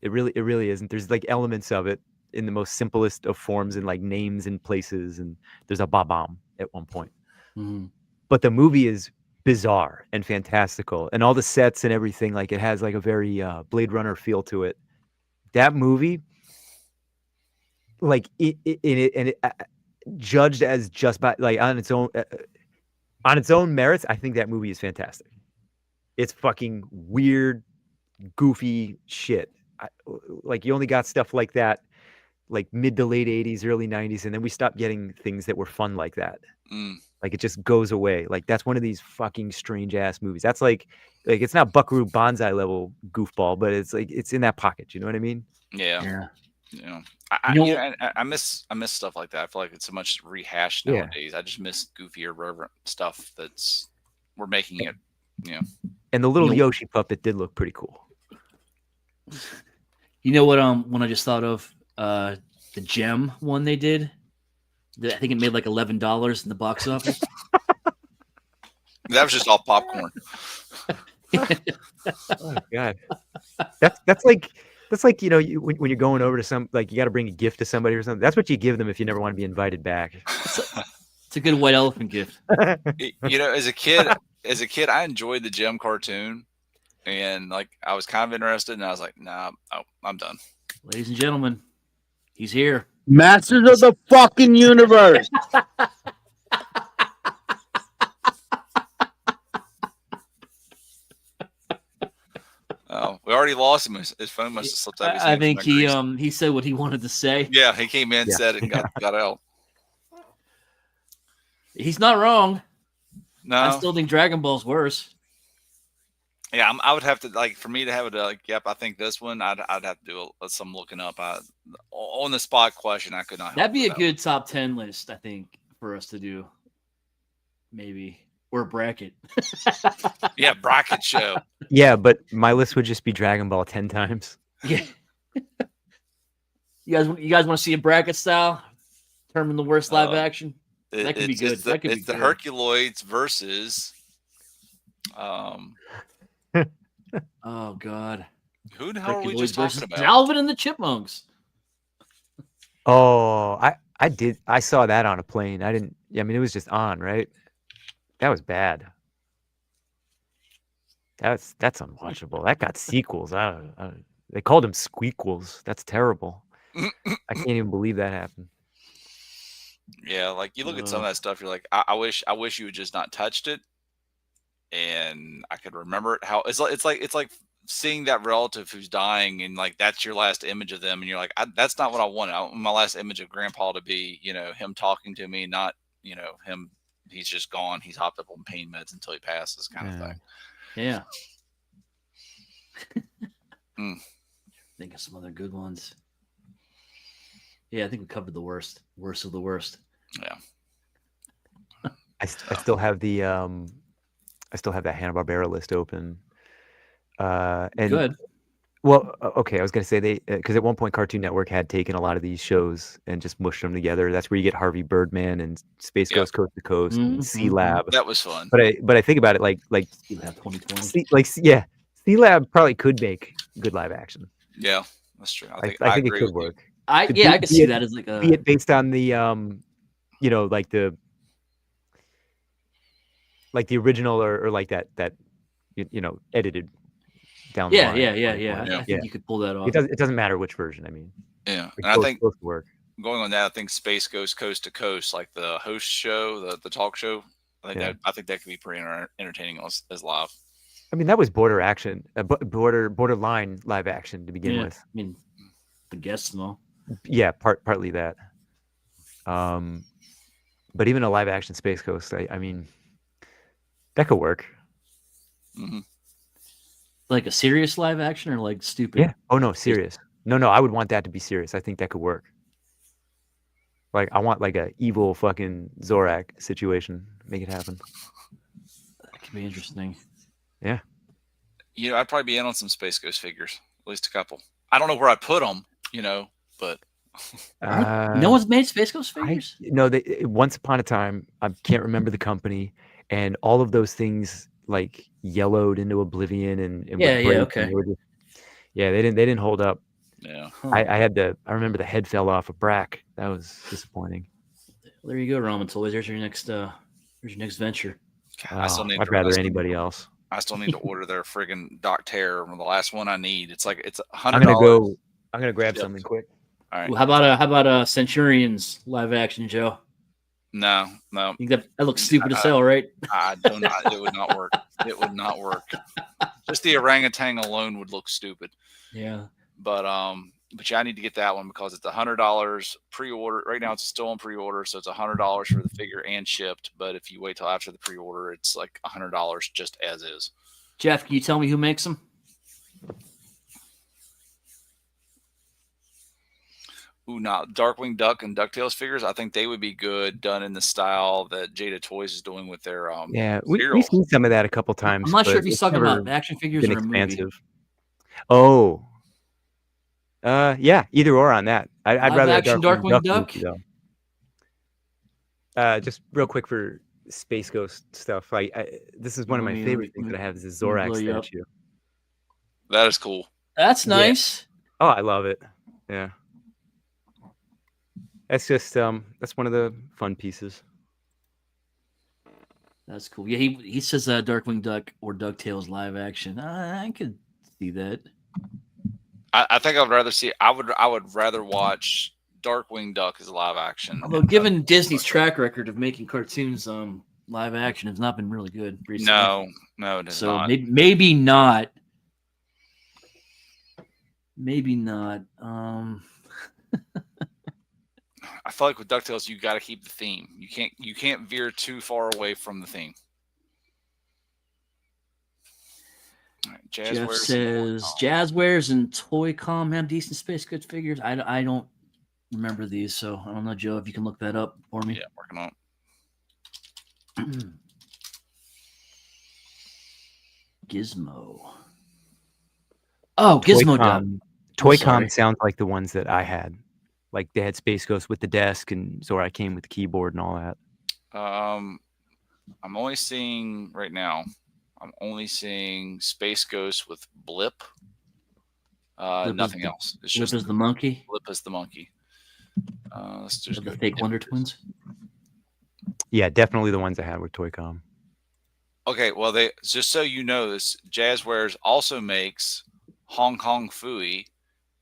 It really isn't. There's like elements of it in the most simplest of forms, and like names and places, and there's a Bob-omb at one point.
Mm-hmm.
But the movie is bizarre and fantastical, and all the sets and everything, like it has like a very Blade Runner feel to it. That movie, like it judged as just by like on its own merits, I think that movie is fantastic. It's fucking weird, goofy shit. Like you only got stuff like that like mid to late 80s, early 90s, and then we stopped getting things that were fun like that. Like it just goes away. Like that's one of these fucking strange ass movies. That's like it's not Buckaroo Banzai level goofball, but it's like it's in that pocket. You know what I mean?
Yeah. I miss stuff like that. I feel like it's so much rehashed nowadays. I just miss goofy, irreverent stuff we're making it.
And the little Yoshi puppet did look pretty cool.
You know what? When I just thought of the Gem one they did. I think it made like $11 in the box office.
That was just all popcorn.
Oh God, that's like when you're going over to some, like you got to bring a gift to somebody or something. That's what you give them if you never want to be invited back.
It's a good white elephant gift.
As a kid, I enjoyed the Gem cartoon, and like I was kind of interested, and I was like, nah, I'm done.
Ladies and gentlemen, he's here.
Masters of the fucking universe.
already lost him. His phone must have slipped out of his
I
hand.
think he said what he wanted to say.
Yeah, he came in, said it, and got out.
He's not wrong.
No,
I still think Dragon Ball's worse.
Yeah, I would have to for me to have it. Yep, I think this one. I'd have to do some looking up. On the spot question, I could not.
That'd be a good top 10 list, I think, for us to do. Maybe or a bracket.
Yeah, bracket show.
Yeah, but my list would just be Dragon Ball 10 times.
Yeah. You guys want to see a bracket style? Determine the worst live action. That could be good.
It's the Herculoids versus.
Oh God.
Who the hell are we just talking about?
Alvin and the Chipmunks.
Oh, I saw that on a plane. I mean, it was just on, right? That was bad. That's unwatchable. That got sequels. They called them squeakquels. That's terrible. I can't even believe that happened.
Yeah, like you look at some of that stuff, you're like, I wish you had just not touched it, and I could remember it. How it's like seeing that relative who's dying, and like that's your last image of them, and you're like, that's not what I wanted. I want my last image of Grandpa to be, him talking to me, not him. He's just gone. He's hopped up on pain meds until he passes, kind of thing.
Yeah. Think of some other good ones. Yeah, I think we covered the worst of the worst.
Yeah.
I still have the that Hanna-Barbera list open. And
good.
Well, okay, I was gonna say because at one point Cartoon Network had taken a lot of these shows and just mushed them together. That's where you get Harvey Birdman and Space Ghost Coast to Coast, and C-Lab.
That was fun.
But I think about it like
C-Lab 2020.
C-Lab probably could make good live action.
Yeah, that's true. I think
it could work.
I could see that as like a.
Be it based on the like the original or like that edited down the line.
Yeah. I think you could pull that off.
It doesn't matter which version. I mean,
yeah, and I think
work.
Going on that, I think Space Ghost Coast to Coast, like the host show, the talk show. I think that could be pretty entertaining as live.
I mean, that was borderline live action to begin with.
I mean, the guests and all.
Yeah, partly that. But even a live action Space Ghost, I mean, that could work.
Mm-hmm.
Like a serious live action or like stupid?
Yeah. Oh no, serious. No, I would want that to be serious. I think that could work. Like I want like a evil fucking Zorak situation. Make it happen.
That could be interesting.
Yeah.
I'd probably be in on some Space Ghost figures, at least a couple. I don't know where I'd put them, but.
No one's made Space Ghost figures?
Once upon a time, I can't remember the company, and all of those things like yellowed into oblivion and
okay.
They didn't hold up.
Yeah.
I remember the head fell off a Brack. That was disappointing.
Well, there you go, Ramen Toys. There's your next venture.
I'd rather anybody else.
I still need to order their friggin' Doc Terror, the last one I need. It's $100.
I'm gonna grab something quick.
All right.
Well, how about Centurions live action, Joe?
No.
You think that looks stupid as hell, right?
I do not. It would not work. It would not work. Just the orangutan alone would look stupid.
Yeah.
But yeah, I need to get that one because it's $100 pre-order. Right now, it's still on pre-order, so it's $100 for the figure and shipped. But if you wait till after the pre-order, it's like $100 just as is.
Jeff, can you tell me who makes them?
Ooh, now Darkwing Duck and DuckTales figures, I think they would be good done in the style that Jada Toys is doing with their
we've seen some of that a couple times.
I'm not sure if he's talking about action figures or
expansive. Oh, yeah, either or on that. I'd rather
action Darkwing Duck.
Just real quick for Space Ghost stuff. This is one of my favorite things that I have is the Zorak statue.
That is cool.
That's nice.
Yeah. Oh, I love it. Yeah. That's just that's one of the fun pieces.
That's cool. Yeah, he says Darkwing Duck or DuckTales live action. I could see that.
I think I would rather see. I would rather watch Darkwing Duck as live action.
Although, given Disney's track record of making cartoons live action, has not been really good recently.
No, it has
so
not.
Maybe not. Maybe not.
I feel like with DuckTales, you got to keep the theme. You can't veer too far away from the theme. All right,
Jeff says Jazzwares and Toy-Com have decent Space Ghost figures. I don't remember these, so I don't know, Joe, if you can look that up for me.
Yeah, working on it.
Gizmo. Oh, Gizmo Dub.
Toy-Com sounds like the ones that I had. Like they had Space Ghost with the desk, and Zora came with the keyboard and all that.
I'm only seeing right now. I'm only seeing Space Ghost with Blip. Nothing else. It's
Blip
just
is the monkey.
Blip is the monkey. Let's just
the fake Wonder Twins.
Yeah, definitely the ones I had were Toy-Com.
Okay, well, they just so you know, this Jazzwares also makes Hong Kong Fooey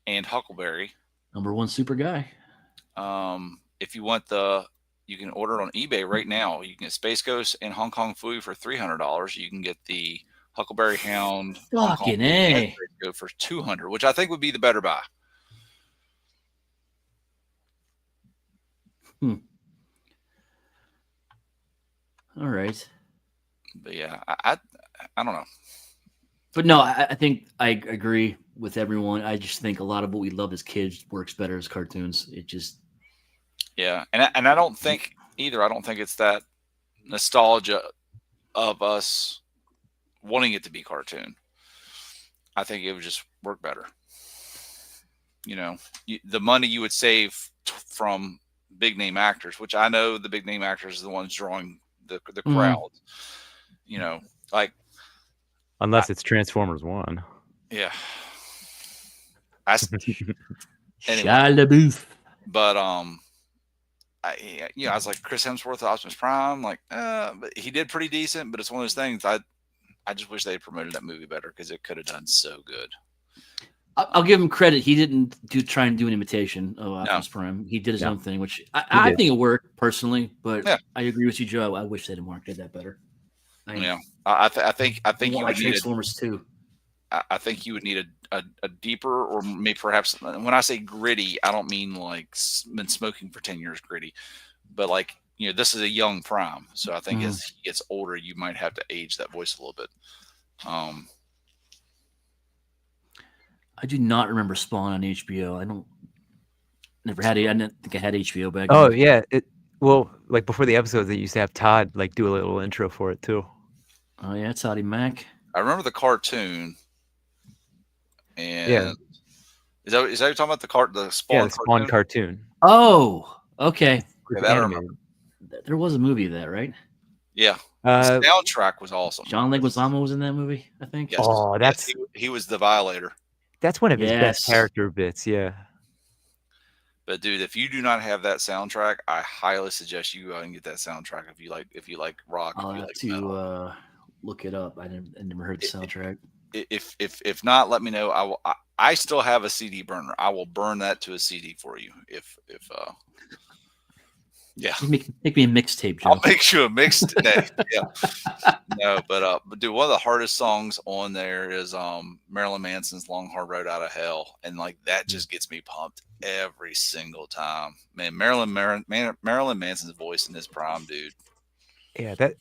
and Huckleberry.
#1 super guy.
If you want you can order it on eBay right now. You can get Space Ghost and Hong Kong Fooey for $300. You can get the Huckleberry Hound
Fucking A
for $200, which I think would be the better buy.
All right.
But yeah, I don't know.
But no, I think I agree with everyone. I just think a lot of what we love as kids works better as cartoons. It just
and I don't think either. I don't think it's that nostalgia of us wanting it to be cartoon. I think it would just work better. You know, the money you would save from big name actors, which I know the big name actors are the ones drawing the crowd. You know, like
unless it's Transformers 1.
Yeah.
Anyway.
But I was like Chris Hemsworth, Optimus Prime, like, but he did pretty decent. But it's one of those things. I just wish they had promoted that movie better because it could have done so good.
I'll give him credit. He didn't try and do an imitation of Optimus Prime. He did his own thing, which I think it worked personally. But I agree with you, Joe. I wish they'd have marketed that better.
I think you would
Transformers too.
I think you would need a deeper, or maybe perhaps when I say gritty, I don't mean like been smoking for 10 years gritty, but like, you know, this is a young Prime. So I think as he gets older, you might have to age that voice a little bit.
I do not remember Spawn on HBO. I didn't think I had HBO back
then. Oh
then.
yeah. Well, like before the episodes, they used to have Todd like do a little intro for it too.
Oh yeah, Toddy Mac.
I remember the cartoon. And is that you're talking about the Spawn?
Yeah, the Spawn cartoon.
Oh, okay.
There
was a movie of that, right?
Yeah. The soundtrack was awesome.
John Leguizamo was in that movie, I think.
Yes.
Oh,
he was the Violator.
That's one of his best character bits, yeah.
But dude, if you do not have that soundtrack, I highly suggest you go and get that soundtrack if you like rock.
I'll have to look it up. I never heard the soundtrack.
If not, let me know. I still have a CD burner. I will burn that to a CD for you.
Make me a mixtape, Joe.
I'll make you a mixtape. Yeah. No, but dude, one of the hardest songs on there is Marilyn Manson's "Long Hard Road Out of Hell," and like that just gets me pumped every single time. Man, Marilyn Manson's voice in his prime, dude.
Yeah, that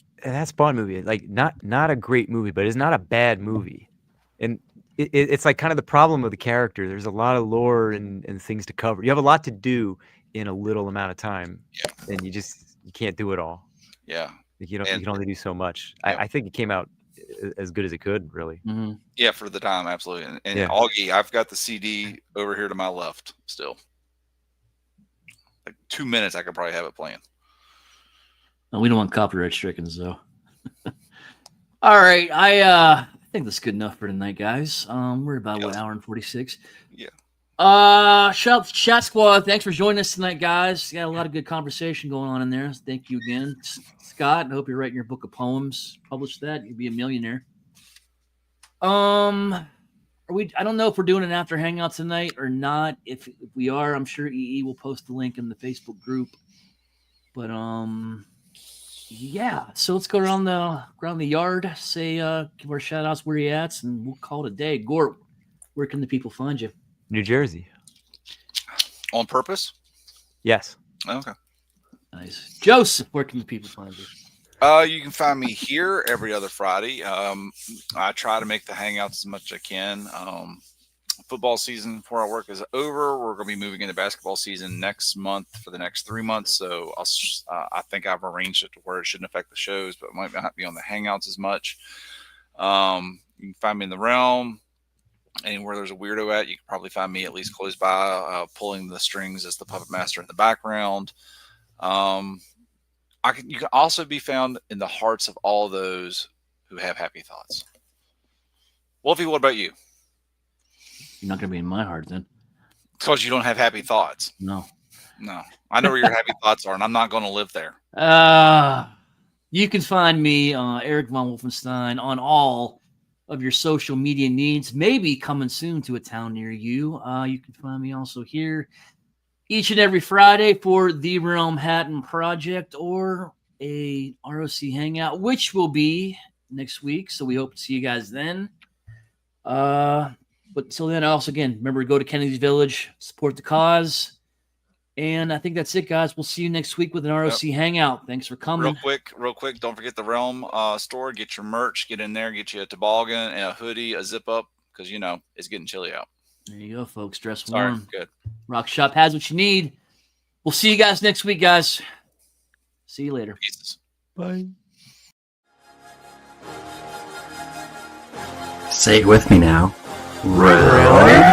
Spawn movie, like not a great movie, but it's not a bad movie. And it's like kind of the problem of the character. There's a lot of lore and things to cover. You have a lot to do in a little amount of time, and you can't do it all.
Yeah,
you can only do so much. I think it came out as good as it could, really.
Mm-hmm.
Yeah, for the time, absolutely. And Augie, I've got the CD over here to my left still. Like 2 minutes, I could probably have it playing.
No, we don't want copyright stricken, so. All right, I think that's good enough for tonight, guys. We're about an hour and 46.
Yeah.
Chat Squad, thanks for joining us tonight, guys. Got a lot of good conversation going on in there. Thank you again, Scott. I hope you're writing your book of poems. Publish that, you'll be a millionaire. I don't know if we're doing an after hangout tonight or not. If we are, I'm sure EE will post the link in the Facebook group. But so let's go around the yard, say give our shout outs where you at, and we'll call it a day. Gort, where can the people find you?
New Jersey.
On purpose?
Yes.
Okay.
Nice. Joseph, where can the people find you?
You can find me here every other Friday. I try to make the hangouts as much as I can. Football season where I work is over. We're going to be moving into basketball season next month for the next 3 months. So I think I've arranged it to where it shouldn't affect the shows, but it might not be on the hangouts as much. You can find me in the realm. Anywhere there's a weirdo at, you can probably find me at least close by, pulling the strings as the puppet master in the background. You can also be found in the hearts of all those who have happy thoughts. Wolfie, what about you?
You're not going to be in my heart then.
Because you don't have happy thoughts.
No.
I know where your happy thoughts are, and I'm not going to live there.
You can find me, Eric Von Wolfenstein, on all of your social media needs. Maybe coming soon to a town near you. You can find me also here each and every Friday for the Realm Hatton Project or a ROC Hangout, which will be next week. So we hope to see you guys then. But until then, also, again, remember to go to Kennedy's Village, support the cause. And I think that's it, guys. We'll see you next week with an ROC Hangout. Thanks for coming.
Real quick, don't forget the Realm store. Get your merch. Get in there. Get you a toboggan, and a hoodie, a zip-up, because, it's getting chilly out.
There you go, folks. Dress warm.
Good.
Rock Shop has what you need. We'll see you guys next week, guys. See you later.
Pieces.
Bye.
Say it with me now. Round.